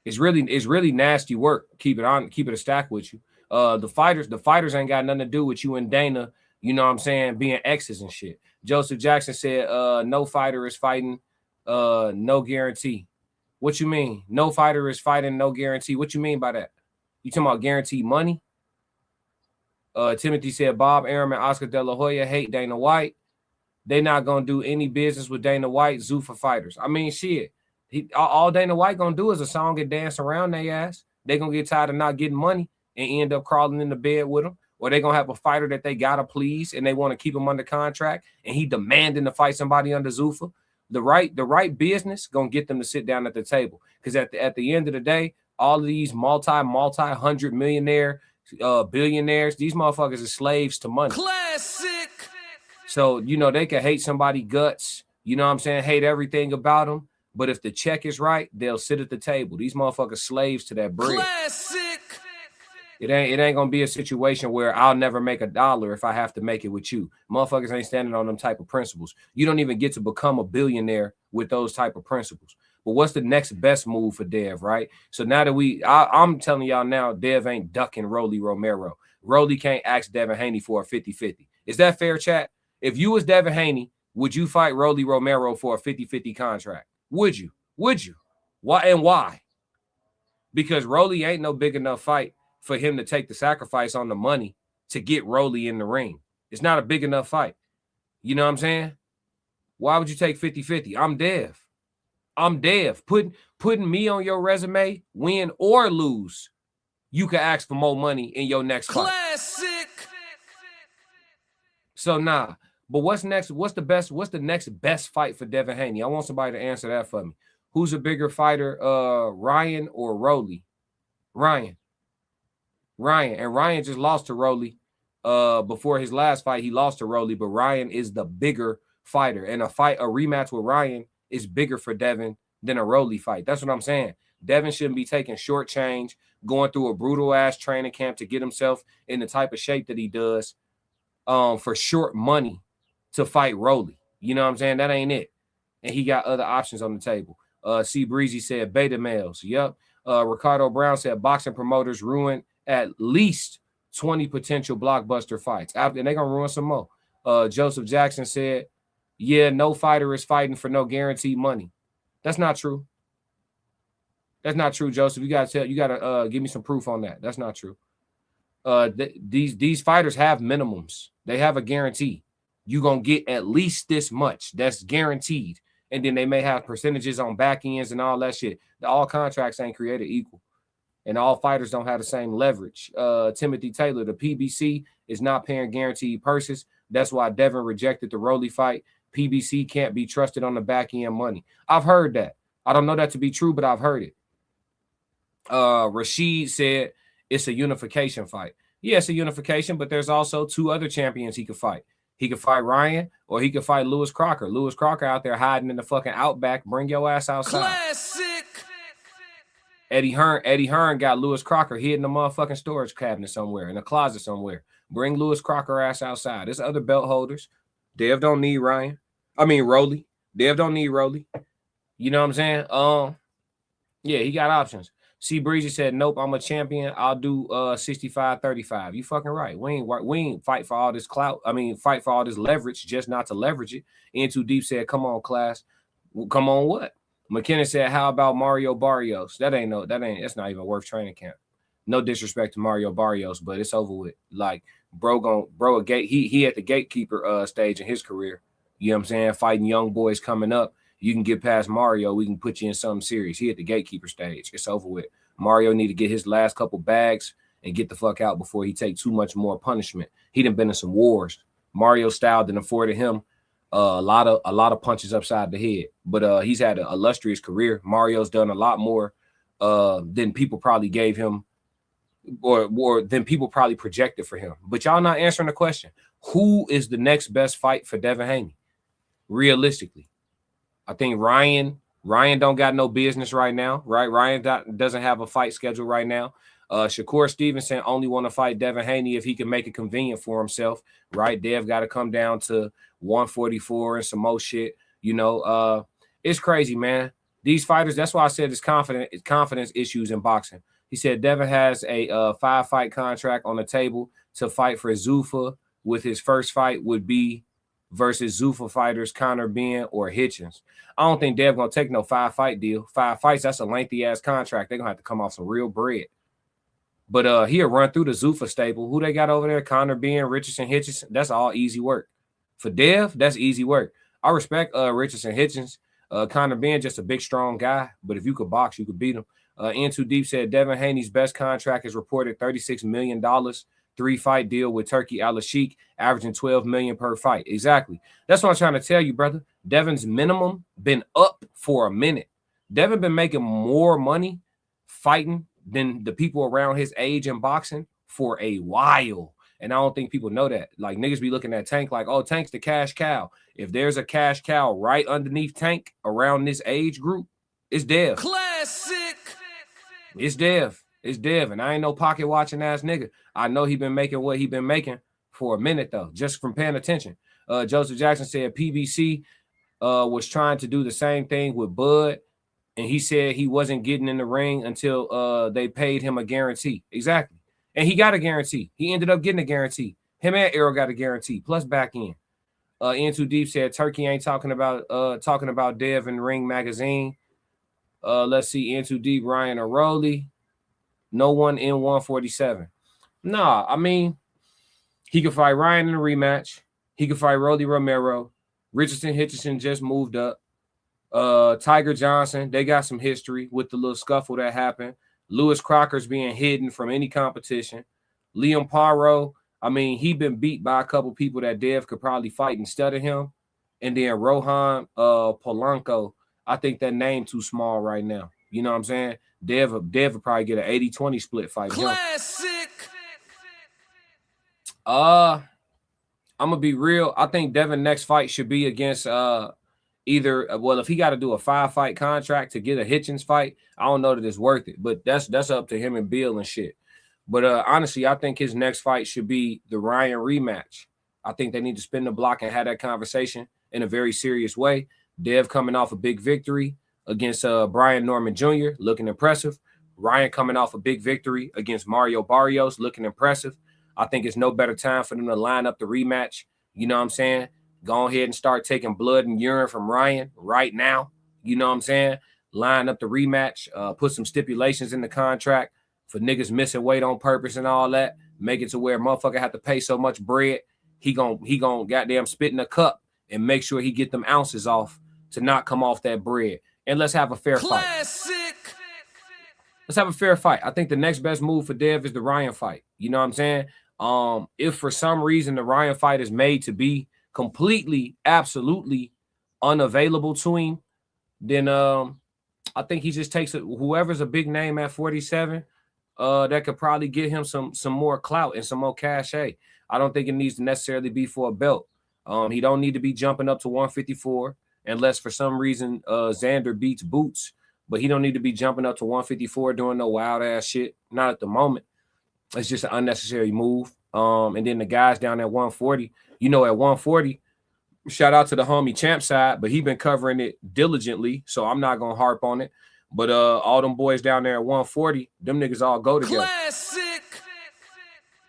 It's really nasty work. Keep it a stack with you. The fighters ain't got nothing to do with you and Dana, you know what I'm saying, being exes and shit. Joseph Jackson said, no fighter is fighting, no guarantee. What you mean? No fighter is fighting, no guarantee. What you mean by that? You talking about guaranteed money? Timothy said, Bob Arum and Oscar De La Hoya hate Dana White. They not going to do any business with Dana White, Zuffa fighters. I mean, shit. All Dana White going to do is a song and dance around their ass. They going to get tired of not getting money and end up crawling in the bed with them. Or they're going to have a fighter that they got to please and they want to keep him under contract and he demanding to fight somebody under Zuffa. The right business going to get them to sit down at the table. Because at the end of the day, all of these multi-hundred millionaire billionaires, these motherfuckers are slaves to money. Classic. So, they can hate somebody guts, you know what I'm saying, hate everything about them. But if the check is right, they'll sit at the table. These motherfuckers slaves to that bread. Classic. It ain't gonna be a situation where I'll never make $1 if I have to make it with you. Motherfuckers ain't standing on them type of principles. You don't even get to become a billionaire with those type of principles. But what's the next best move for Dev, right? So now that I'm telling y'all now, Dev ain't ducking Rolly Romero. Rolly can't ask Devin Haney for a 50-50. Is that fair, chat? If you was Devin Haney, would you fight Rolly Romero for a 50-50 contract? Would you? Why and why? Because Rolly ain't no big enough fight for him to take the sacrifice on the money to get Rolly in the ring. It's not a big enough fight. You know what I'm saying? Why would you take 50-50? I'm Dev. Putting me on your resume, win or lose, you can ask for more money in your next fight. Classic. So nah. But what's next? What's the next best fight for Devin Haney? I want somebody to answer that for me. Who's a bigger fighter, Ryan or Rolly? Ryan. And Ryan just lost to Rolly. Before his last fight, he lost to Rolly, but Ryan is the bigger fighter. And a rematch with Ryan is bigger for Devin than a Rolly fight. That's what I'm saying. Devin shouldn't be taking short change, going through a brutal ass training camp to get himself in the type of shape that he does for short money to fight Rolly. You know what I'm saying? That ain't it. And he got other options on the table. C Breezy said beta males. Yep. Ricardo Brown said boxing promoters ruin at least 20 potential blockbuster fights. And they're going to ruin some more. Joseph Jackson said, yeah, no fighter is fighting for no guaranteed money. That's not true. That's not true, Joseph. You got to give me some proof on that. That's not true. These fighters have minimums. They have a guarantee. You're going to get at least this much. That's guaranteed. And then they may have percentages on back ends and all that shit. All contracts ain't created equal. And all fighters don't have the same leverage. Timothy Taylor, the PBC is not paying guaranteed purses. That's why Devin rejected the Rolly fight. PBC can't be trusted on the back end money. I've heard that. I don't know that to be true, but I've heard it. Rashid said, it's a unification fight. Yeah, it's a unification, but there's also 2 other champions he could fight. He could fight Ryan, or he could fight Lewis Crocker. Lewis Crocker out there hiding in the fucking outback. Bring your ass outside. Classic. Eddie Hearn got Lewis Crocker hid in the motherfucking storage cabinet somewhere, in a closet somewhere. Bring Lewis Crocker ass outside. There's other belt holders. Dev don't need Ryan. I mean Rolly. Dev don't need Rolly. You know what I'm saying? Yeah, he got options. C Breezy said, nope, I'm a champion. I'll do 65-35. You fucking right. We ain't fight for all this clout. I mean, fight for all this leverage, just not to leverage it. In Too Deep said, come on, class. Come on, what? McKinnon said, how about Mario Barrios? That's not even worth training camp. No disrespect to Mario Barrios, but it's over with. Like, bro a gate. He at the gatekeeper stage in his career. You know what I'm saying? Fighting young boys coming up. You can get past Mario, we can put you in something serious. He at the gatekeeper stage. It's over with. Mario need to get his last couple bags and get the fuck out before he take too much more punishment. He done been in some wars. Mario style done afforded him a lot of punches upside the head. But he's had an illustrious career. Mario's done a lot more than people probably gave him, or than people probably projected for him. But y'all not answering the question. Who is the next best fight for Devin Haney? Realistically. I think Ryan don't got no business right now, right? Ryan doesn't have a fight schedule right now. Shakur Stevenson only want to fight Devin Haney if he can make it convenient for himself, right? Dev got to come down to 144 and some more shit. You know, it's crazy, man. These fighters, that's why I said it's confidence issues in boxing. He said Devin has a 5-fight contract on the table to fight for Zuffa, with his first fight would be versus Zuffa fighters Conor Benn or Hitchens. I don't think Dev gonna take no 5-fight deal. 5 fights, that's a lengthy ass contract. They're gonna have to come off some real bread. But he'll run through the Zuffa stable. Who they got over there? Conor Benn, Richardson, Hitchens. That's all easy work. For Dev, that's easy work. I respect Richardson, Hitchens. Conor Benn, just a big, strong guy. But if you could box, you could beat him. In Too Deep said Devin Haney's best contract is reported $36 million. 3-fight deal with Turkey Al-Sheikh, averaging $12 million per fight. Exactly. That's what I'm trying to tell you, brother. Devin's minimum been up for a minute. Devin been making more money fighting than the people around his age in boxing for a while. And I don't think people know that. Like, niggas be looking at Tank like, oh, Tank's the cash cow. If there's a cash cow right underneath Tank around this age group, it's Dev. Classic. It's Dev. It's Dev, and I ain't no pocket watching ass nigga. I know he been making what he been making for a minute though, just from paying attention. Joseph Jackson said PBC was trying to do the same thing with Bud, and he said he wasn't getting in the ring until they paid him a guarantee. Exactly, and he got a guarantee. He ended up getting a guarantee. Him and Arrow got a guarantee plus back in. In Too Deep said Turkey ain't talking about Dev in Ring Magazine. Let's see, In Too Deep, Ryan or Rolly. No one in 147. Nah, I mean, he could fight Ryan in a rematch. He could fight Rolly Romero. Richardson Hitchison just moved up. Tiger Johnson, they got some history with the little scuffle that happened. Lewis Crocker's being hidden from any competition. Liam Paro, I mean, he been beat by a couple people that Dev could probably fight instead of him. And then Rohan Polanco, I think that name too small right now. You know what I'm saying? Dev would probably get an 80-20 split fight. Classic. I'm gonna be real. I think Devin next fight should be against either. Well, if he got to do a 5-fight contract to get a Hitchens fight, I don't know that it's worth it. But that's up to him and Bill and shit. But honestly, I think his next fight should be the Ryan rematch. I think they need to spin the block and have that conversation in a very serious way. Dev coming off a big victory against Brian Norman Jr., looking impressive. Ryan coming off a big victory against Mario Barrios, looking impressive. I think it's no better time for them to line up the rematch. You know what I'm saying? Go ahead and start taking blood and urine from Ryan right now. You know what I'm saying? Line up the rematch, put some stipulations in the contract for niggas missing weight on purpose and all that. Make it to where motherfucker have to pay so much bread. He gon' goddamn spit in a cup and make sure he get them ounces off to not come off that bread. And let's have a fair fight. Let's have a fair fight. I think the next best move for Dev is the Ryan fight. You know what I'm saying? If for some reason the Ryan fight is made to be completely, absolutely unavailable to him, then I think he just takes whoever's a big name at 47. that could probably get him some more clout and some more cachet. I don't think it needs to necessarily be for a belt. He don't need to be jumping up to 154 unless for some reason Xander beats Boots, but he don't need to be jumping up to 154 doing no wild ass shit. Not at the moment. It's just an unnecessary move. And then the guys down at 140, at 140, shout out to the homie Champ side, but he been covering it diligently, so I'm not gonna harp on it. But all them boys down there at 140, them niggas all go together. Classic.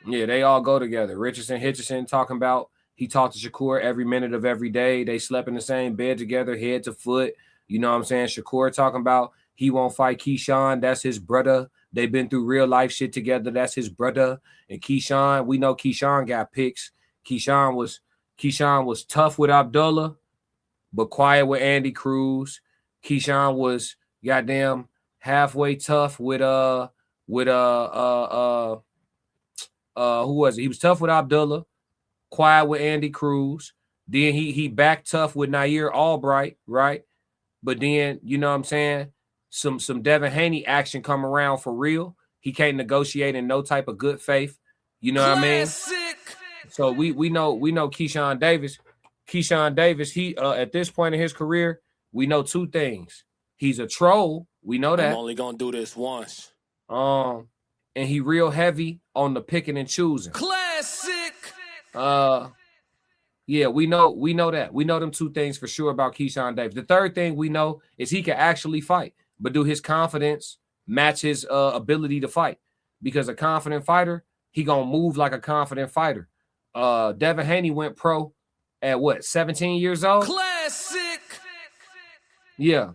Yeah, they all go together. Richardson, Hitchison talking about he talked to Shakur every minute of every day. They slept in the same bed together, head to foot. You know what I'm saying? Shakur talking about he won't fight Keyshawn. That's his brother. They've been through real life shit together. That's his brother. And Keyshawn, we know Keyshawn got picks. Keyshawn was tough with Abdullah, but quiet with Andy Cruz. Keyshawn was goddamn halfway tough with who was it? He was tough with Abdullah, quiet with Andy Cruz. Then he back tough with Nair Albright, right? But then, you know what I'm saying? Some Devin Haney action come around for real. He can't negotiate in no type of good faith. You know what I mean? So we know Keyshawn Davis. Keyshawn Davis, he at this point in his career, we know two things. He's a troll. We know that. I'm only gonna do this once. And he real heavy on the picking and choosing. Classic. Yeah, we know that. We know them two things for sure about Keyshawn Davis. The third thing we know is he can actually fight, but do his confidence match his ability to fight? Because a confident fighter, he gonna move like a confident fighter. Devin Haney went pro at what, 17 years old? Classic. Yeah.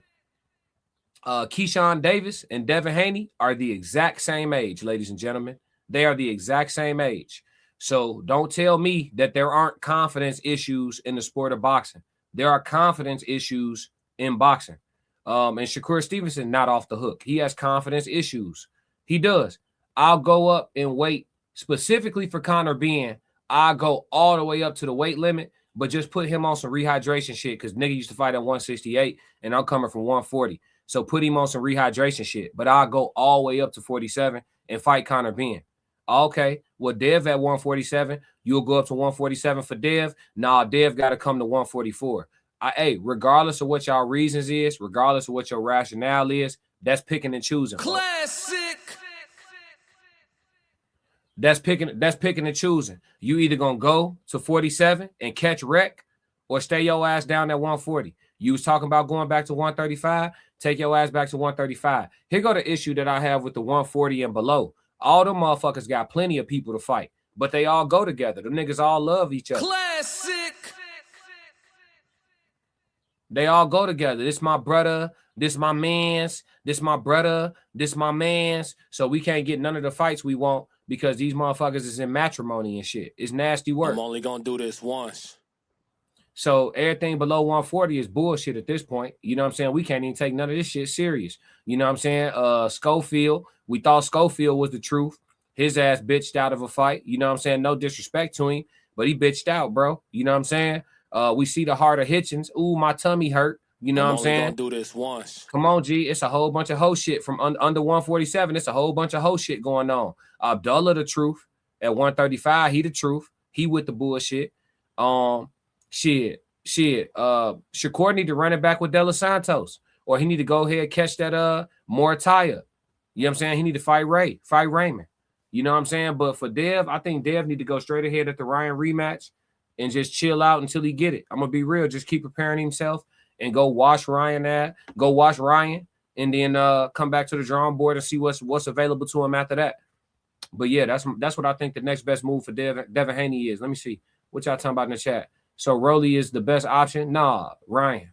Keyshawn Davis and Devin Haney are the exact same age, ladies and gentlemen. They are the exact same age. So don't tell me that there aren't confidence issues in the sport of boxing. There are confidence issues in boxing. And Shakur Stevenson, not off the hook. He has confidence issues. He does. I'll go up and weight specifically for Conor Benn. I'll go all the way up to the weight limit, but just put him on some rehydration shit because nigga used to fight at 168 and I'm coming from 140. So put him on some rehydration shit, but I'll go all the way up to 47 and fight Conor Benn. Okay, well, Dev at 147, you'll go up to 147 for Dev. Nah, Dev got to come to 144. Hey, regardless of what y'all reasons is, regardless of what your rationale is, that's picking and choosing. Classic. That's picking and choosing. You either gonna go to 47 and catch wreck or stay your ass down at 140. You was talking about going back to 135, take your ass back to 135. Here go the issue that I have with the 140 and below. All them motherfuckers got plenty of people to fight, but they all go together. The niggas all love each other. Classic. They all go together. This my brother. This my mans. This my brother. This my mans. So we can't get none of the fights we want because these motherfuckers is in matrimony and shit. It's nasty work. I'm only gonna do this once. So everything below 140 is bullshit at this point. You know what I'm saying? We can't even take none of this shit serious. You know what I'm saying? Schofield, we thought Schofield was the truth. His ass bitched out of a fight. You know what I'm saying? No disrespect to him, but he bitched out, bro. You know what I'm saying? We see the heart of Hitchens. Ooh, my tummy hurt. You know what I'm saying? I'm gonna do this once. Come on, G. It's a whole bunch of hoe shit from under 147. It's a whole bunch of hoe shit going on. Abdullah, the truth. At 135, he the truth. He with the bullshit. Shit. Shakur need to run it back with De Los Santos, or he need to go ahead and catch that Morataya. You know what I'm saying? He need to fight Raymond. You know what I'm saying? But for Dev, I think Dev need to go straight ahead at the Ryan rematch and just chill out until he get it. I'm gonna be real. Just keep preparing himself and go watch Ryan, and then come back to the drawing board and see what's available to him after that. But yeah, that's what I think the next best move for Devin Haney is. Let me see what y'all talking about in the chat. So Rolly is the best option? Nah, Ryan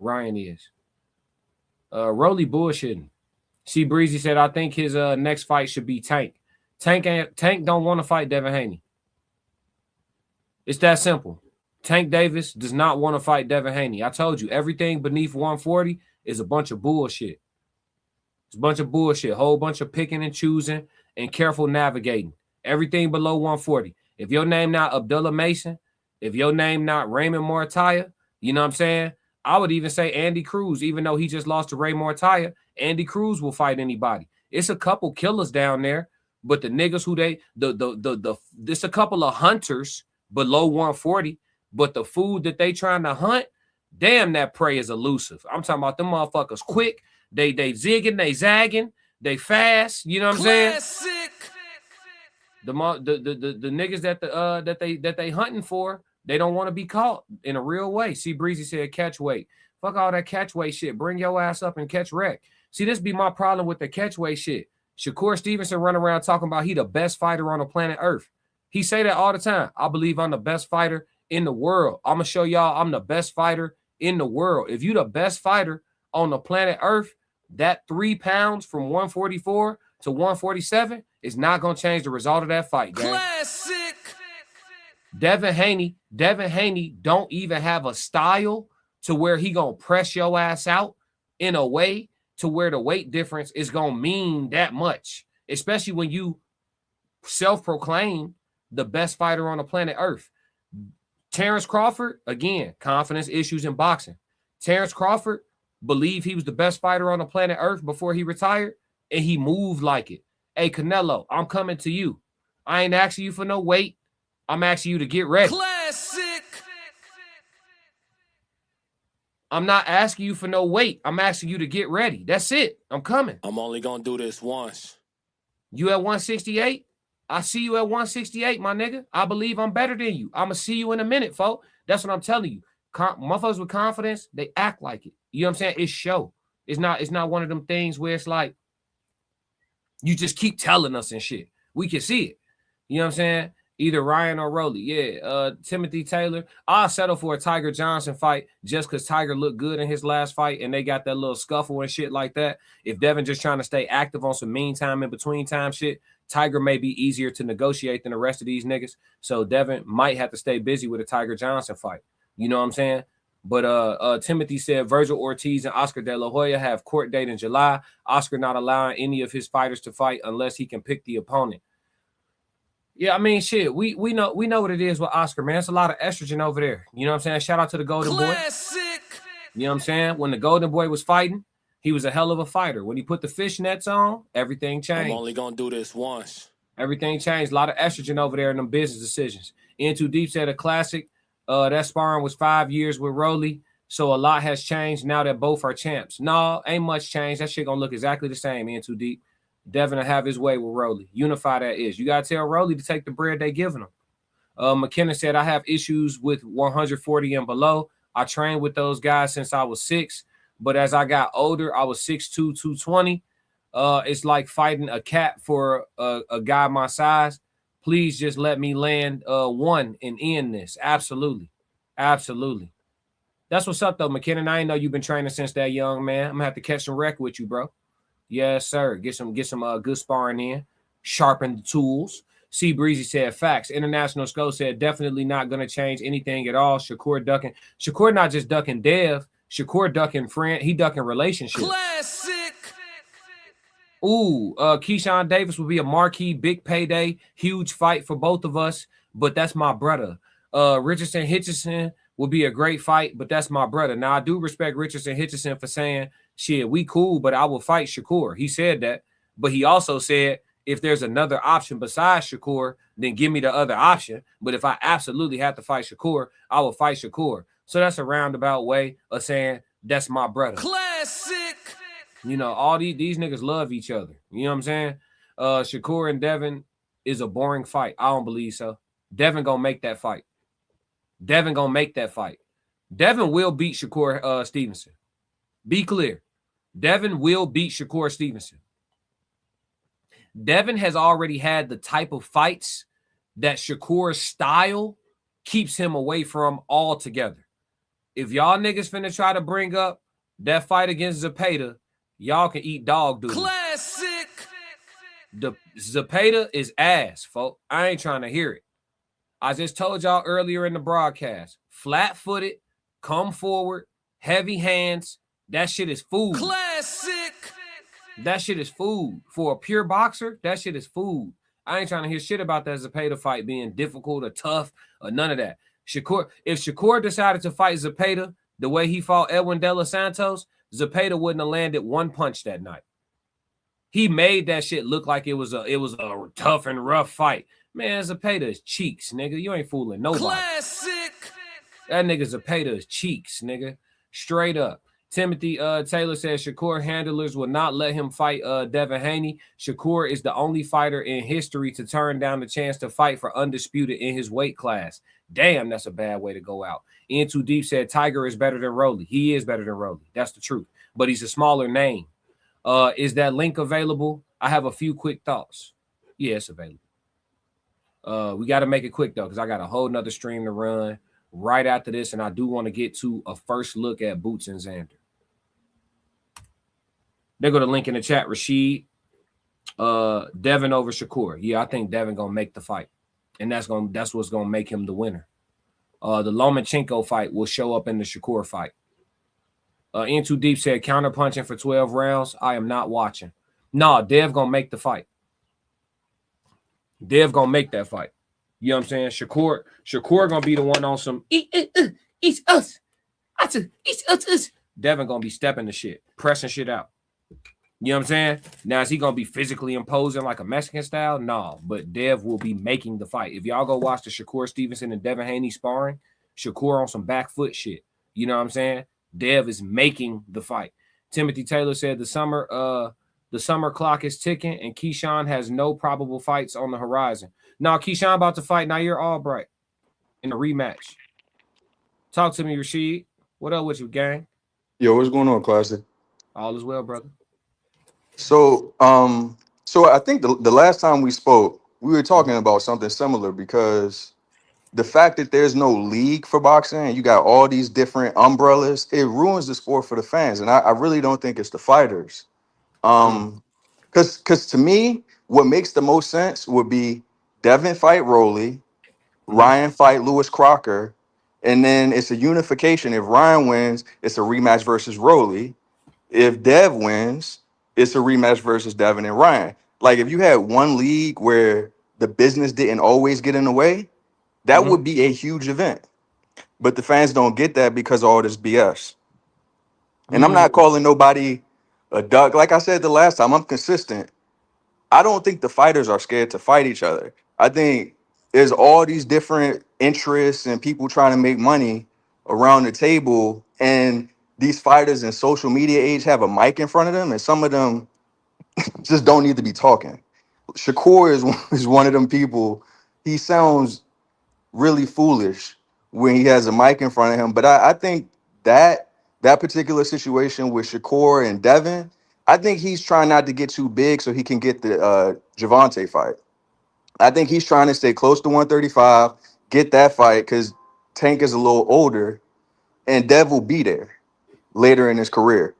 is. Rolly bullshitting. C Breezy said, I think his next fight should be Tank. Tank don't want to fight Devin Haney. It's that simple. Tank Davis does not want to fight Devin Haney. I told you, everything beneath 140 is a bunch of bullshit. It's a bunch of bullshit. Whole bunch of picking and choosing and careful navigating. Everything below 140. If your name not Abdullah Mason, if your name not Raymond Morataya, you know what I'm saying? I would even say Andy Cruz, even though he just lost to Ray Morataya, Andy Cruz will fight anybody. It's a couple killers down there, but the niggas who there's a couple of hunters below 140, but the food that they trying to hunt, damn, that prey is elusive. I'm talking about them motherfuckers quick. They zigging, they zagging, they fast. You know what I'm saying? The niggas that they hunting for, they don't want to be caught in a real way. See, Breezy said catch weight. Fuck all that catch weight shit. Bring your ass up and catch wreck. See, this be my problem with the catch weight shit. Shakur Stevenson run around talking about he the best fighter on the planet Earth. He say that all the time. I believe I'm the best fighter in the world. I'm gonna show y'all I'm the best fighter in the world. If you the best fighter on the planet Earth, that 3 pounds from 144 to 147 is not gonna change the result of that fight, gang. Classic. Devin Haney don't even have a style to where he gonna press your ass out in a way to where the weight difference is gonna mean that much, especially when you self-proclaim the best fighter on the planet Earth. Terrence Crawford, again, confidence issues in boxing. Terrence Crawford believed he was the best fighter on the planet Earth before he retired, and he moved like it. Hey, Canelo, I'm coming to you. I ain't asking you for no weight. I'm asking you to get ready. Classic. I'm not asking you for no weight. I'm asking you to get ready. That's it. I'm coming. I'm only gonna do this once. You at 168? I see you at 168, my nigga. I believe I'm better than you. I'm going to see you in a minute, folks. That's what I'm telling you. Motherfuckers with confidence, they act like it. You know what I'm saying? It's show. It's not one of them things where it's like you just keep telling us and shit. We can see it. You know what I'm saying? Either Ryan or Rolly. Yeah. Timothy Taylor. I'll settle for a Tiger Johnson fight just because Tiger looked good in his last fight and they got that little scuffle and shit like that. If Devin just trying to stay active on some mean time in between time shit, Tiger may be easier to negotiate than the rest of these niggas. So Devin might have to stay busy with a Tiger Johnson fight. You know what I'm saying? But Timothy said Virgil Ortiz and Oscar De La Hoya have court date in July. Oscar not allowing any of his fighters to fight unless he can pick the opponent. Yeah, I mean, shit, we know what it is with Oscar, man. It's a lot of estrogen over there. You know what I'm saying? Shout out to the Golden Boy. You know what I'm saying? When the Golden Boy was fighting, he was a hell of a fighter. When he put the fishnets on, everything changed. I'm only gonna do this once. Everything changed. A lot of estrogen over there in them business decisions. In Too Deep said a classic. That sparring was 5 years with Rolly, so a lot has changed now that both are champs. No, ain't much change. That shit gonna look exactly the same. In Too Deep. Devin will have his way with Rolly. Unify that is. You got to tell Rolly to take the bread they giving him. McKenna said, I have issues with 140 and below. I trained with those guys since I was 6, but as I got older, I was 6'2", 220. It's like fighting a cat for a guy my size. Please just let me land one and end this. Absolutely. Absolutely. That's what's up, though, McKinnon. I ain't know you've been training since that young, man. I'm going to have to catch some wreck with you, bro. Yes, sir. Get some good sparring in. Sharpen the tools. C Breezy said facts. International Scope said definitely not going to change anything at all. Shakur ducking. Shakur not just ducking Dev. Shakur ducking friend. He ducking relationships. Classic. Ooh, Keyshawn Davis will be a marquee, big payday, huge fight for both of us. But that's my brother. Richardson Hitchison will be a great fight, but that's my brother. Now I do respect Richardson Hitchison for saying, shit, we cool, but I will fight Shakur. He said that, but he also said, if there's another option besides Shakur, then give me the other option. But if I absolutely have to fight Shakur, I will fight Shakur. So that's a roundabout way of saying that's my brother. Classic. You know, all these niggas love each other. You know what I'm saying? Shakur and Devin is a boring fight. I don't believe so. Devin gonna make that fight. Devin gonna make that fight. Devin will beat Shakur Stevenson. Be clear. Devin will beat Shakur Stevenson. Devin has already had the type of fights that Shakur's style keeps him away from altogether. If y'all niggas finna try to bring up that fight against Zepeda, y'all can eat dog duty. Classic. The Zepeda is ass, folks. I ain't trying to hear it. I just told y'all earlier in the broadcast, flat-footed, come forward, heavy hands. That shit is food. Classic. That shit is food. For a pure boxer, that shit is food. I ain't trying to hear shit about that Zepeda fight being difficult or tough or none of that. If Shakur decided to fight Zepeda the way he fought Edwin De Los Santos, Zepeda wouldn't have landed one punch that night. He made that shit look like it was a tough and rough fight. Man, Zapata's cheeks, nigga. You ain't fooling nobody. Classic. That nigga Zapata's cheeks, nigga. Straight up. Timothy Taylor says Shakur handlers will not let him fight Devin Haney. Shakur is the only fighter in history to turn down the chance to fight for undisputed in his weight class. Damn, that's a bad way to go out. In Too Deep said Tiger is better than Rolly. He is better than Rolly. That's the truth. But he's a smaller name. Is that link available? I have a few quick thoughts. Yeah, it's available. We got to make it quick, though, because I got a whole nother stream to run right after this, and I do want to get to a first look at Boots and Xander. There go the link in the chat, Rashid. Devin over Shakur. Yeah, I think Devin gonna make the fight, and that's what's gonna make him the winner. The Lomachenko fight will show up in the Shakur fight. In Too Deep said counter punching for 12 rounds. I am not watching. Nah, Dev gonna make the fight. Dev gonna make that fight. You know what I'm saying? Shakur gonna be the one on some it's us. It's us. Devin gonna be stepping the shit, pressing shit out. You know what I'm saying? Now, is he going to be physically imposing like a Mexican style? No, but Dev will be making the fight. If y'all go watch the Shakur Stevenson and Devin Haney sparring, Shakur on some back foot shit. You know what I'm saying? Dev is making the fight. Timothy Taylor said the summer clock is ticking and Keyshawn has no probable fights on the horizon. Now, Keyshawn about to fight Nair Albright in a rematch. Talk to me, Rashid. What up with you, gang? Yo, what's going on, Classic? All is well, brother. So I think the last time we spoke, we were talking about something similar because the fact that there's no league for boxing and you got all these different umbrellas, it ruins the sport for the fans. And I really don't think it's the fighters. Because to me, what makes the most sense would be Devin fight Rolly, Ryan fight Lewis Crocker, and then it's a unification. If Ryan wins, it's a rematch versus Rolly. If Dev wins, it's a rematch versus Devin and Ryan. Like, if you had one league where the business didn't always get in the way, that would be a huge event. But the fans don't get that because of all this BS. And I'm not calling nobody a duck. Like I said the last time, I'm consistent. I don't think the fighters are scared to fight each other. I think there's all these different interests and people trying to make money around the table. And these fighters in social media age have a mic in front of them, and some of them just don't need to be talking. Shakur is one of them people. He sounds really foolish when he has a mic in front of him. But I think that particular situation with Shakur and Devin, I think he's trying not to get too big so he can get the Javante fight. I think he's trying to stay close to 135, get that fight because Tank is a little older, and Dev will be there later in his career.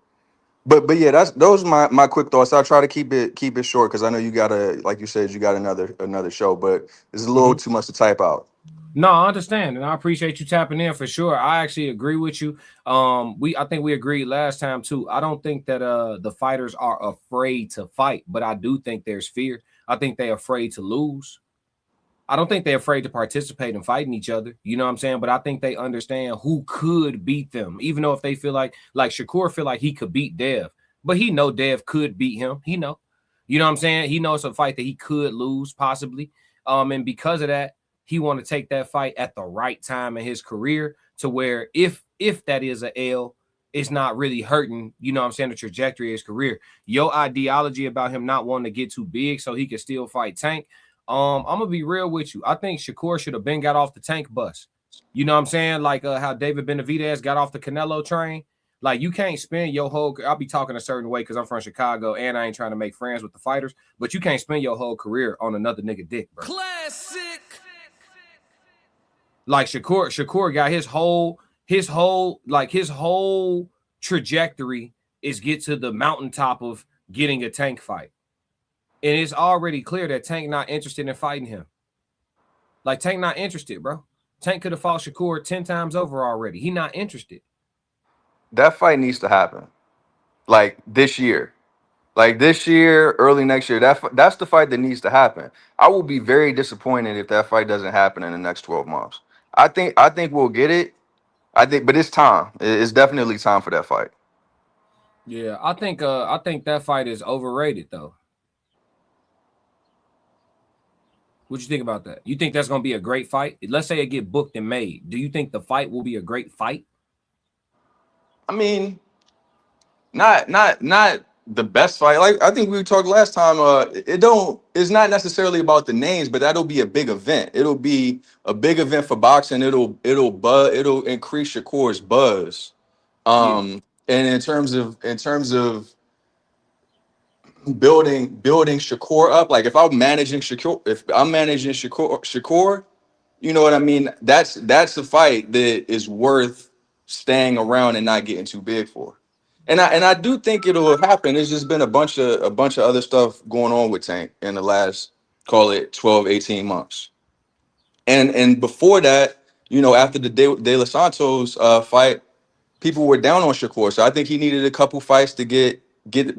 But yeah, those are my quick thoughts. I'll try to keep it short because I know you gotta, like you said, you got another show, but it's a little too much to type out. No, I understand, and I appreciate you tapping in for sure. I actually agree with you. I think we agreed last time too. I don't think that the fighters are afraid to fight, but I do think there's fear. I think they're afraid to lose. I don't think they're afraid to participate in fighting each other. You know what I'm saying? But I think they understand who could beat them, even though if they feel like Shakur feel like he could beat Dev, but he know Dev could beat him. He know, you know what I'm saying? He knows a fight that he could lose possibly. And because of that, he want to take that fight at the right time in his career to where if that is a L, it's not really hurting, you know what I'm saying, the trajectory of his career. Your ideology about him not wanting to get too big so he can still fight Tank. I'm gonna be real with you. I think Shakur should have been got off the Tank bus. You know what I'm saying? Like how David Benavidez got off the Canelo train. Like, you can't spend your whole, I'll be talking a certain way because I'm from Chicago and I ain't trying to make friends with the fighters, but you can't spend your whole career on another nigga dick, bro. Classic. Like Shakur got his whole trajectory is get to the mountaintop of getting a Tank fight. And it's already clear that Tank not interested in fighting him. Like, Tank not interested, bro. Tank could have fought Shakur 10 times over already. He not interested. That fight needs to happen. Like this year. Early next year. That's the fight that needs to happen. I will be very disappointed if that fight doesn't happen in the next 12 months. I think we'll get it. But it's time. It's definitely time for that fight. Yeah, I think that fight is overrated though. What you think about that? You think that's gonna be a great fight? Let's say it get booked and made. Do you think the fight will be a great fight? I mean, not the best fight. Like I think we talked last time. It's not necessarily about the names, but that'll be a big event. It'll be a big event for boxing. It'll increase Shakur's buzz. And in terms of building Shakur up, like if I'm managing Shakur, you know what I mean? That's a fight that is worth staying around and not getting too big for. And I do think it'll happen. There's just been a bunch of other stuff going on with Tank in the last, call it 12, 18 months. And before that, after the De Los Santos fight, people were down on Shakur. So I think he needed a couple fights to get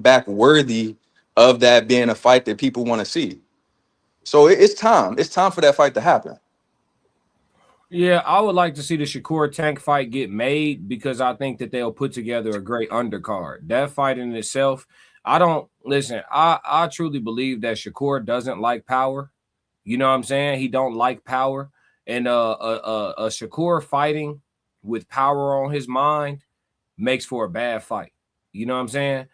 back worthy of that being a fight that people want to see. So it's time. It's time for that fight to happen. Yeah, I would like to see the Shakur Tank fight get made because I think that they'll put together a great undercard. That fight in itself, I truly believe that Shakur doesn't like power. You know what I'm saying? He don't like power. And a Shakur fighting with power on his mind makes for a bad fight. You know what I'm saying?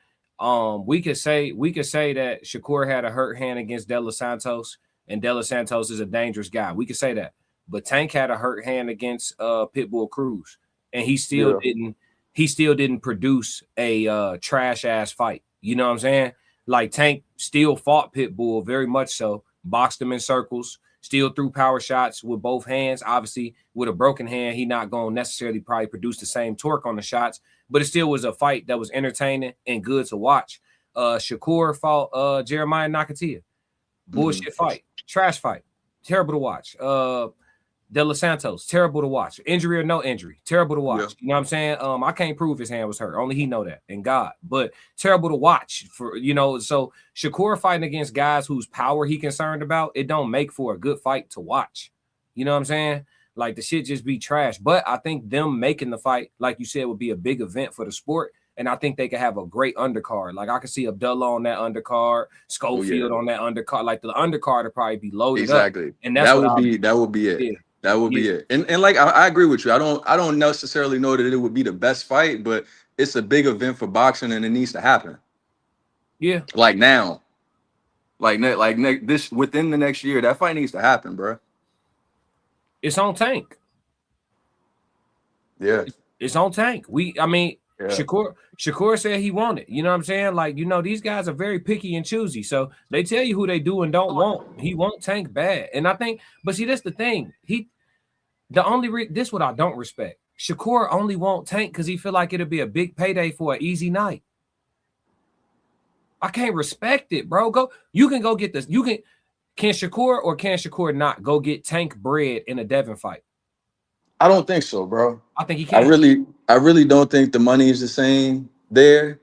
We could say that Shakur had a hurt hand against De Los Santos, and De Los Santos is a dangerous guy. We could say that. But Tank had a hurt hand against Pitbull Cruz, and he still didn't produce a trash ass fight. You know what I'm saying? Like Tank still fought Pitbull very much so, boxed him in circles, still threw power shots with both hands. Obviously, with a broken hand, he not going to necessarily probably produce the same torque on the shots, but it still was a fight that was entertaining and good to watch. Shakur fought Jeremiah Nakatia. Bullshit fight, trash fight, terrible to watch. De Los Santos, terrible to watch. Injury or no injury, terrible to watch. Yeah. You know what I'm saying? I can't prove his hand was hurt. Only he know that, and God. But terrible to watch for So Shakur fighting against guys whose power he concerned about, it don't make for a good fight to watch. You know what I'm saying? Like the shit just be trash. But I think them making the fight, like you said, would be a big event for the sport. And I think they could have a great undercard. Like I could see Abdullah on that undercard, Schofield on that undercard. Like the undercard would probably be loaded exactly. up. And that would be it. Yeah. That would be it. And like I agree with you. I don't necessarily know that it would be the best fight, but it's a big event for boxing and it needs to happen. Yeah. Like now. Like this within the next year, that fight needs to happen, bro. It's on Tank. Yeah. It's on Tank. Shakur said he wanted. You know what I'm saying? Like, these guys are very picky and choosy. So they tell you who they do and don't want. He won't Tank bad. And I think, but see, that's the thing. This what I don't respect. Shakur only won't Tank because he feel like it'll be a big payday for an easy night. I can't respect it, bro. You can go get this. Can Shakur or can Shakur not go get Tank bread in a Devin fight? I don't think so, bro. I think he can. I really don't think the money is the same there.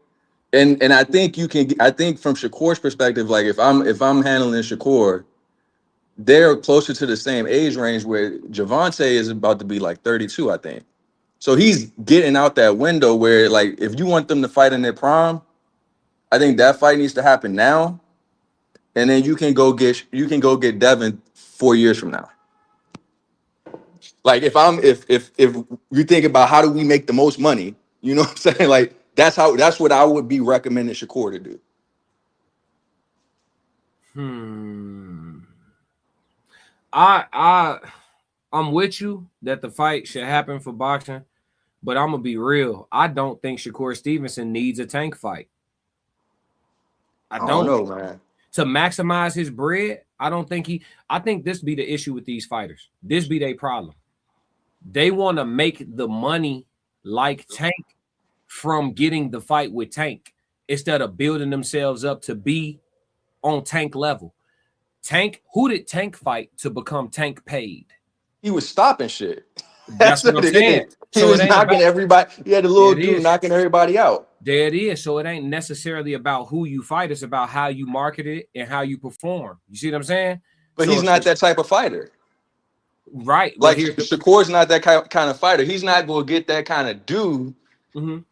And I think I think from Shakur's perspective, like if I'm handling Shakur, they're closer to the same age range where Javante is about to be like 32, I think. So he's getting out that window where, like, if you want them to fight in their prime, I think that fight needs to happen now. And then you can go get Devin 4 years from now. Like if you think about how do we make the most money, you know what I'm saying? Like that's what I would be recommending Shakur to do. I'm with you that the fight should happen for boxing, but I'm gonna be real. I don't think Shakur Stevenson needs a Tank fight. I don't know, man. To maximize his bread, I think this be the issue with these fighters. This be their problem. They want to make the money like Tank from getting the fight with Tank instead of building themselves up to be on Tank level. Who did Tank fight to become Tank paid? He was stopping shit. That's what I'm saying. He was knocking everybody. He had a little dude knocking everybody out. There it is. So it ain't necessarily about who you fight. It's about how you market it and how you perform. You see what I'm saying? But he's not that type of fighter. Right. Like Shakur's not that kind of fighter. He's not going to get that kind of dude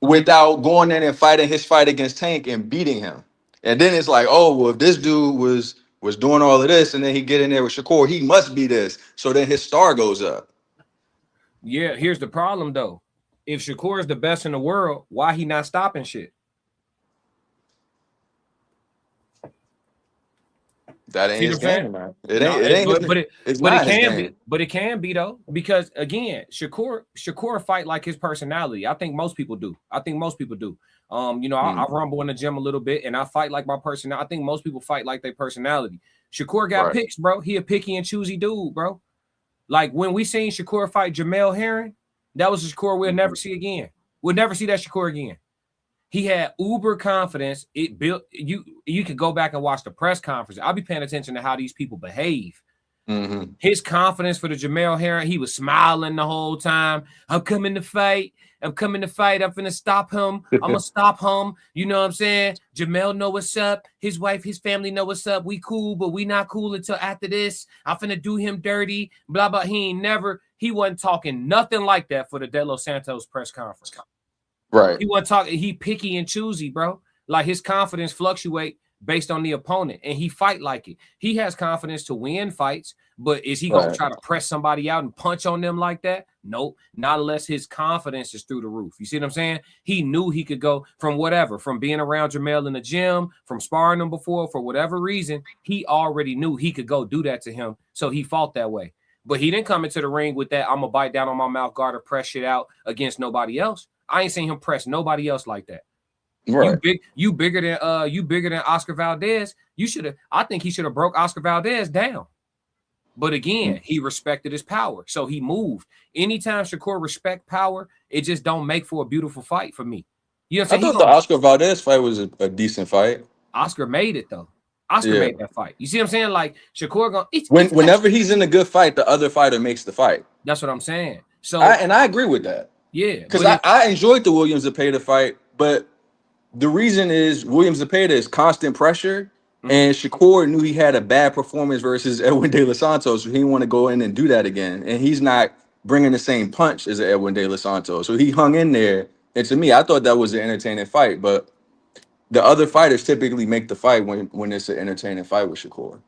without going in and fighting his fight against Tank and beating him. And then it's like, oh, well, if this dude was was doing all of this, and then he get in there with Shakur, he must be this. So then his star goes up. Yeah, here's the problem though. If Shakur is the best in the world, why he not stopping shit? That ain't his game, man. It ain't. But it can be though, because again, Shakur fight like his personality. I think most people do. I rumble in the gym a little bit, and I fight like my personality. I think most people fight like their personality. Shakur got picks, bro. He a picky and choosy dude, bro. Like when we seen Shakur fight Jamel Herring, that was a Shakur we'll never see again. We'll never see that Shakur again. He had uber confidence. It built you could go back and watch the press conference. I'll be paying attention to how these people behave. Mm-hmm. His confidence for the Jamel Herring, he was smiling the whole time. I'm coming to fight. I'm finna stop him. I'm gonna stop him. You know what I'm saying? Jamel know what's up. His wife, his family know what's up. We cool, but we not cool until after this. I'm finna do him dirty. Blah blah. He wasn't talking nothing like that for the De Los Santos press conference. Right. He wasn't talking. He picky and choosy, bro. Like his confidence fluctuate based on the opponent, and he fight like it. He has confidence to win fights, but is he gonna try to press somebody out and punch on them like that? Nope, not unless his confidence is through the roof. You see what I'm saying? He knew he could go from being around Jamel in the gym, from sparring him before, for whatever reason, he already knew he could go do that to him. So he fought that way. But he didn't come into the ring with that, I'm gonna bite down on my mouth guard or press shit out against nobody else. I ain't seen him press nobody else like that. Right. You bigger than Oscar Valdez. I think he should have broke Oscar Valdez down. But again, he respected his power. So he moved. Anytime Shakur respect power, it just don't make for a beautiful fight for me. You know what I'm saying? I thought the Oscar Valdez fight was a decent fight. Oscar made it though. Oscar made that fight. You see what I'm saying? Like Shakur whenever he's in a good fight, the other fighter makes the fight. That's what I'm saying. So I agree with that. Yeah. Because I enjoyed the Williams Zepeda fight, but the reason is Williams Zepeda is constant pressure, and Shakur knew he had a bad performance versus Edwin De Los Santos, so he didn't want to go in and do that again. And he's not bringing the same punch as Edwin De Los Santos, so he hung in there. And to me, I thought that was an entertaining fight, but the other fighters typically make the fight when it's an entertaining fight with Shakur.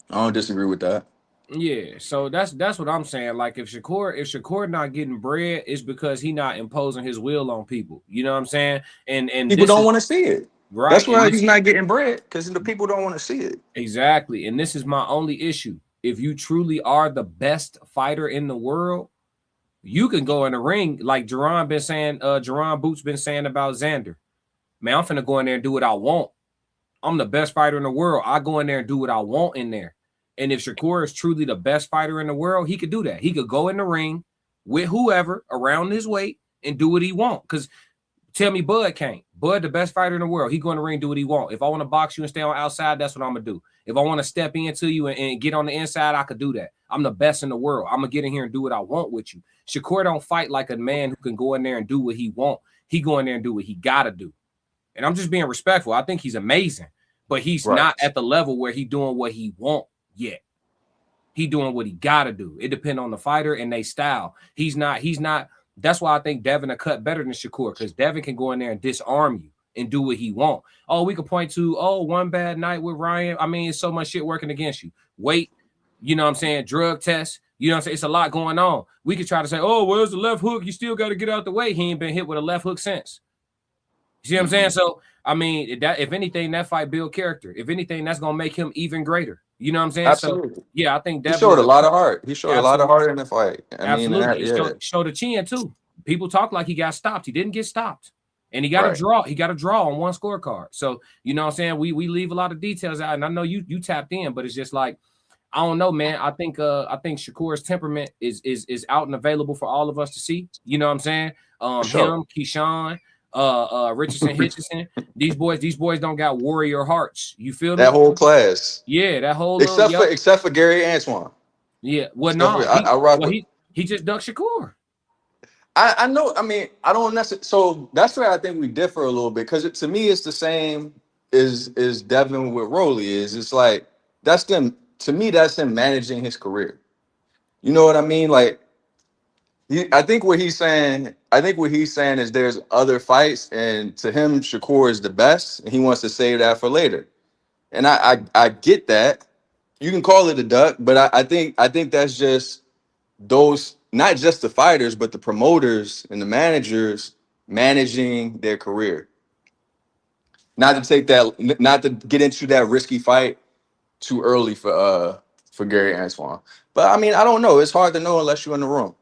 I don't disagree with that. Yeah, so that's what I'm saying. Like if Shakur not getting bread, it's because he not imposing his will on people. You know what I'm saying? And people don't want to see it. Right. That's why he's not getting bread, because the people don't want to see it. Exactly. And this is my only issue. If you truly are the best fighter in the world, you can go in the ring like Jerron Boots been saying about Xander. Man, I'm finna go in there and do what I want. I'm the best fighter in the world. I go in there and do what I want in there. And if Shakur is truly the best fighter in the world, he could do that. He could go in the ring with whoever around his weight and do what he want. Because tell me Bud can't. Bud, the best fighter in the world, he go in the ring, do what he want. If I want to box you and stay on outside, that's what I'm going to do. If I want to step into you and get on the inside, I could do that. I'm the best in the world. I'm going to get in here and do what I want with you. Shakur don't fight like a man who can go in there and do what he want. He go in there and do what he got to do. And I'm just being respectful. I think he's amazing. But he's not at the level where he doing what he want yet. He doing what he gotta do. It depends on the fighter and they style. He's not. That's why I think Devin a cut better than Shakur, because Devin can go in there and disarm you and do what he want. Oh, we could point to one bad night with Ryan. I mean, it's so much shit working against you. Weight, you know what I'm saying? Drug tests, you know what I'm saying? It's a lot going on. We could try to say, oh, well, it's the left hook. You still got to get out the way. He ain't been hit with a left hook since. You see what I'm saying? So I mean, that if anything, that fight build character. If anything, that's gonna make him even greater. You know what I'm saying? Absolutely. So yeah, I think he showed a lot of heart. He showed a lot of heart in the fight. Showed a chin too. People talk like he got stopped. He didn't get stopped, and he got a draw. He got a draw on one scorecard. So you know what I'm saying? We leave a lot of details out, and I know you tapped in, but it's just like I don't know, man. I think Shakur's temperament is out and available for all of us to see. You know what I'm saying? Him, Keyshawn. Richardson, Hitchison, these boys don't got warrior hearts. You feel me? That whole class. Yeah, that whole except for Gary Antoine. Yeah, well, no, he just ducked Shakur. I know. I mean, I don't necessarily. So that's where I think we differ a little bit, because to me, it's the same as Devin with Rolly is. It's like that's them. To me, that's him managing his career. You know what I mean? Like, I think what he's saying is there's other fights, and to him, Shakur is the best, and he wants to save that for later. And I get that. You can call it a duck, but I think that's just those, not just the fighters, but the promoters and the managers managing their career. Not to take that, not to get into that risky fight too early for Gary Antoine. But I mean, I don't know. It's hard to know unless you're in the room.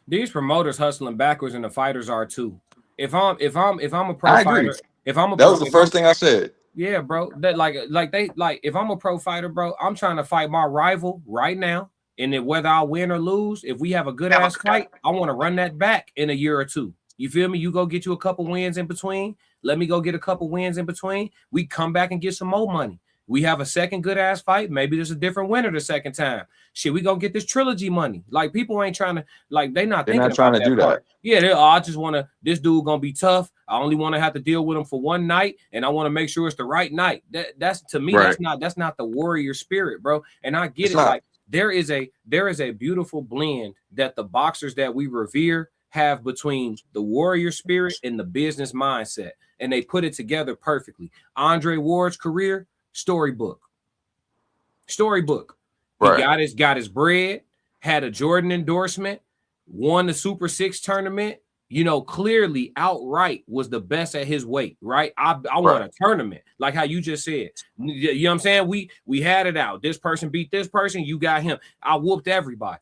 These promoters hustling backwards, and the fighters are too. If I'm a pro I agree. fighter, if I'm a That pro, was the first thing I said. yeah, bro. That like if I'm a pro fighter, bro, I'm trying to fight my rival right now. And then whether I win or lose, if we have a good ass fight, I want to run that back in a year or two. You feel me? You go get you a couple wins in between. Let me go get a couple wins in between. We come back and get some more money. We have a second good ass fight. Maybe there's a different winner the second time. Shit, we gonna get this trilogy money. Like people ain't trying to, like they're not trying to do that. Yeah, I just want to. This dude gonna be tough. I only want to have to deal with him for one night, and I want to make sure it's the right night. That's to me. Right. That's not the warrior spirit, bro. And I get It's it. not. Like there is a beautiful blend that the boxers that we revere have between the warrior spirit and the business mindset, and they put it together perfectly. Andre Ward's career, storybook. Right. He got his bread, had a Jordan endorsement, won the Super 6 tournament, you know, clearly outright was the best at his weight, right? I won a tournament, like how you just said. You know what I'm saying? We had it out. This person beat this person, you got him. I whooped everybody.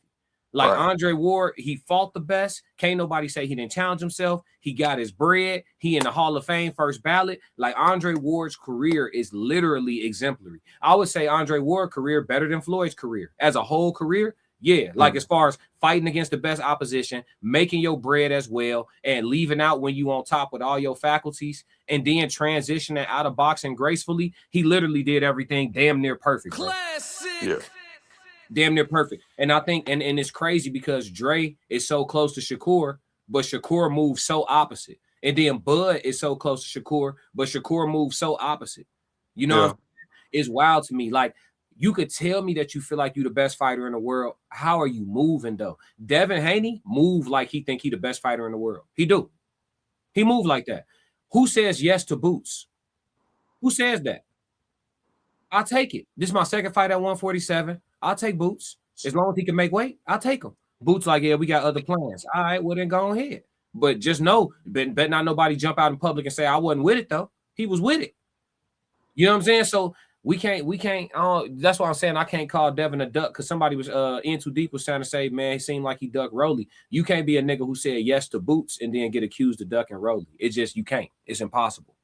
Like Andre Ward, he fought the best. Can't nobody say he didn't challenge himself. He got his bread. He in the Hall of Fame first ballot. Like Andre Ward's career is literally exemplary. I would say Andre Ward's career better than Floyd's career. As a whole career, yeah. Like as far as fighting against the best opposition, making your bread as well, and leaving out when you on top with all your faculties, and then transitioning out of boxing gracefully. He literally did everything damn near perfect. Classic. Yeah. Damn near perfect. And I think, and it's crazy because Dre is so close to Shakur, but Shakur moves so opposite. And then Bud is so close to Shakur, but Shakur moves so opposite. You know, it's wild to me. Like, you could tell me that you feel like you're the best fighter in the world. How are you moving, though? Devin Haney move like he think he the best fighter in the world. He do. He move like that. Who says yes to Boots? Who says that? I'll take it. This is my second fight at 147. I'll take Boots. As long as he can make weight, I'll take him. Boots like, yeah, we got other plans. All right, well, then go ahead. But just know, bet not nobody jump out in public and say, I wasn't with it, though. He was with it. You know what I'm saying? So we can't, that's why I'm saying I can't call Devin a duck, because somebody was in too deep was trying to say, man, he seemed like he ducked Rolly. You can't be a nigga who said yes to Boots and then get accused of ducking Rolly. It's just, you can't. It's impossible.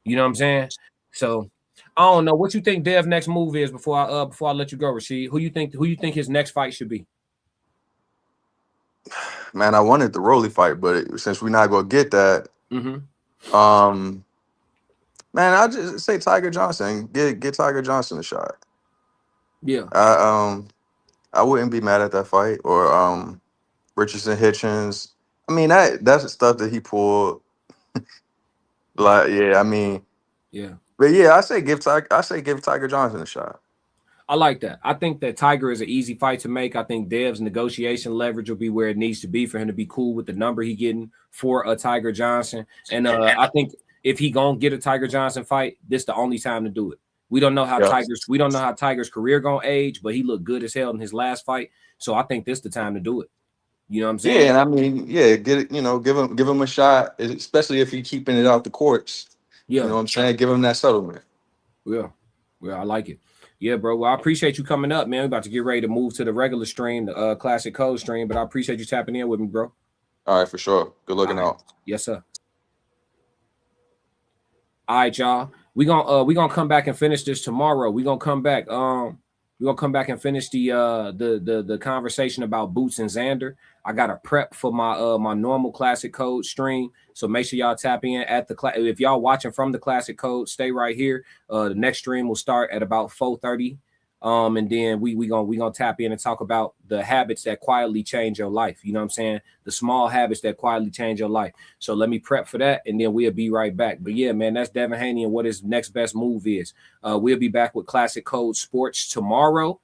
You know what I'm saying? So I don't know what you think Dev's next move is before I let you go, Rashid. Who you think his next fight should be? Man, I wanted the Rolly fight, but since we're not gonna get that, man, I just say Tiger Johnson. Get Tiger Johnson a shot. Yeah. I wouldn't be mad at that fight. Or Richardson Hitchens. I mean, that's the stuff that he pulled. Like, yeah, I mean, yeah. But yeah, I say give Tiger Johnson a shot. I like that. I think that Tiger is an easy fight to make. I think Dev's negotiation leverage will be where it needs to be for him to be cool with the number he getting for a Tiger Johnson. And I think if he gonna get a Tiger Johnson fight, this the only time to do it. We don't know how Tiger's career gonna age, but he looked good as hell in his last fight. So I think this the time to do it. You know what I'm saying? Yeah, and I mean, yeah, give him a shot, especially if he's keeping it out the courts. Yeah. You know what I'm saying? Give him that settlement. Yeah. I like it. Yeah, bro. Well, I appreciate you coming up, man. We're about to get ready to move to the regular stream, the Classic Code stream, but I appreciate you tapping in with me, bro. All right, for sure. Good looking out. Yes, sir. All right, y'all. We gonna come back and finish this tomorrow. We're gonna come back. We're gonna come back and finish the conversation about Boots and Xander. I got a prep for my my normal Classic Code stream, so make sure y'all tap in at if y'all watching from the Classic Code, stay right here. The next stream will start at about 4:30, and then we gonna tap in and talk about the habits that quietly change your life. You know what I'm saying? The small habits that quietly change your life. So let me prep for that, and then we'll be right back. But yeah, man, that's Devin Haney and what his next best move is. We'll be back with Classic Code Sports tomorrow.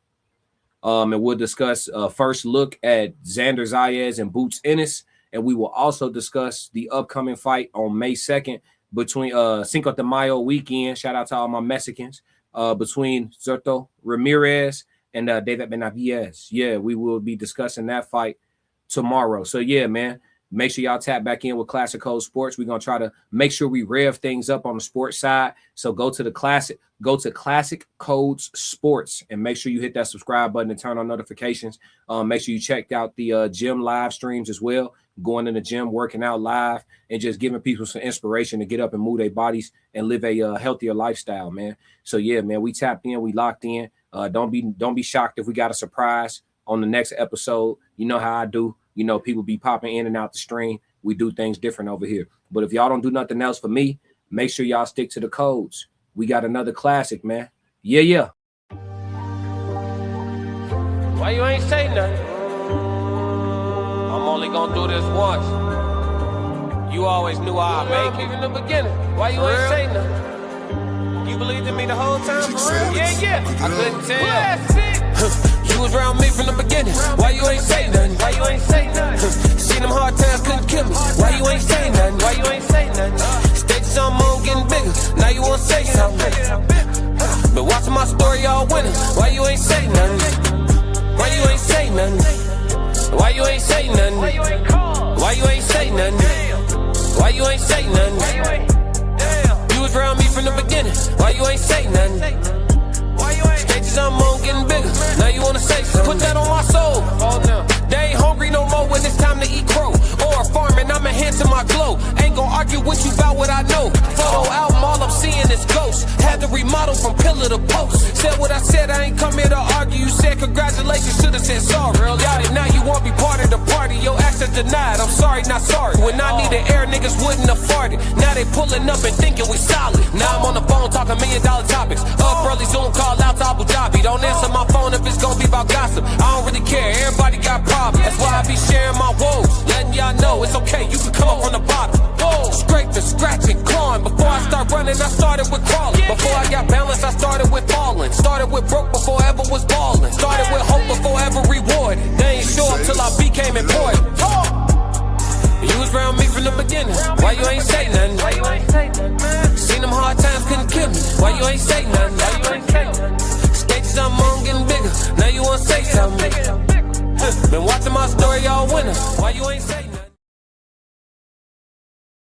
And we'll discuss first look at Xander Zayas and Boots Ennis. And we will also discuss the upcoming fight on May 2nd between Cinco de Mayo weekend. Shout out to all my Mexicans. between Zerto Ramirez and David Benavidez. Yeah, we will be discussing that fight tomorrow. So yeah, man, make sure y'all tap back in with Classic Code Sports. We're gonna try to make sure we rev things up on the sports side. So go to Classic Codes Sports and make sure you hit that subscribe button and turn on notifications. Make sure you check out the gym live streams as well. Going in the gym, working out live, and just giving people some inspiration to get up and move their bodies and live a healthier lifestyle, man. So yeah, man, we tapped in, we locked in. Don't be shocked if we got a surprise on the next episode. You know how I do. You know, people be popping in and out the stream. We do things different over here. But if y'all don't do nothing else for me, make sure y'all stick to the codes. We got another classic, man. Yeah. Why you ain't say nothing? I'm only gonna do this once. You always knew I'd make it in the beginning. Why you ain't say nothing? You believed in me the whole time, for real? Yeah. I couldn't tell. You was around me from the beginning. Why you ain't say nothing? Why you ain't say nothing? Seen them hard times couldn't kill me. Why you ain't say nothing? Why you ain't say nothing? Stages on moon getting bigger. Now you wanna say something? Been watching my story all winter. Why you ain't say nothing? Why you ain't say nothing? Why you ain't say nothing? Why you ain't call? Why you ain't say nothing? Why you ain't say nothing? You was around me from the beginning. Why you ain't say nothing? Stages I'm on getting bigger. Now you wanna say something? Put that on my soul. Oh no. They ain't hungry no more when it's time to eat crow. Or farming, I'm enhancing my glow. Ain't gon' argue with you about what I know. Photo album, all I'm seeing is ghosts. Had to remodel from pillar to post. Said what I said, I ain't come here to argue. You said congratulations, should've said sorry. Got it, now you won't be part of the party. Your access denied, I'm sorry, not sorry. When I needed air, niggas wouldn't afford it. Now they pulling up and thinking we solid. Now I'm on the phone talking $1 million topics. Up early, Zoom call out to Abu Dhabi. Don't answer my phone if it's gonna be about gossip. I don't really care, everybody got problems. That's why I be sharing my woes, letting y'all know it's okay, you can come up from the bottom. Whoa. Scraping, scratching, clawing. Before I start running, I started with crawling. Before I got balance, I started with falling. Started with broke before I ever was balling. Started with hope before ever rewarded. They ain't show up till I became important. You was around me from the beginning. Why you ain't say nothing? Why you ain't say nothing, man? Seen them hard times couldn't kill me. Why you ain't say nothing? Why you ain't say nothing? Stages I'm on getting bigger. Now you wanna say something? Been watching my story all winter. Why you ain't say nothing?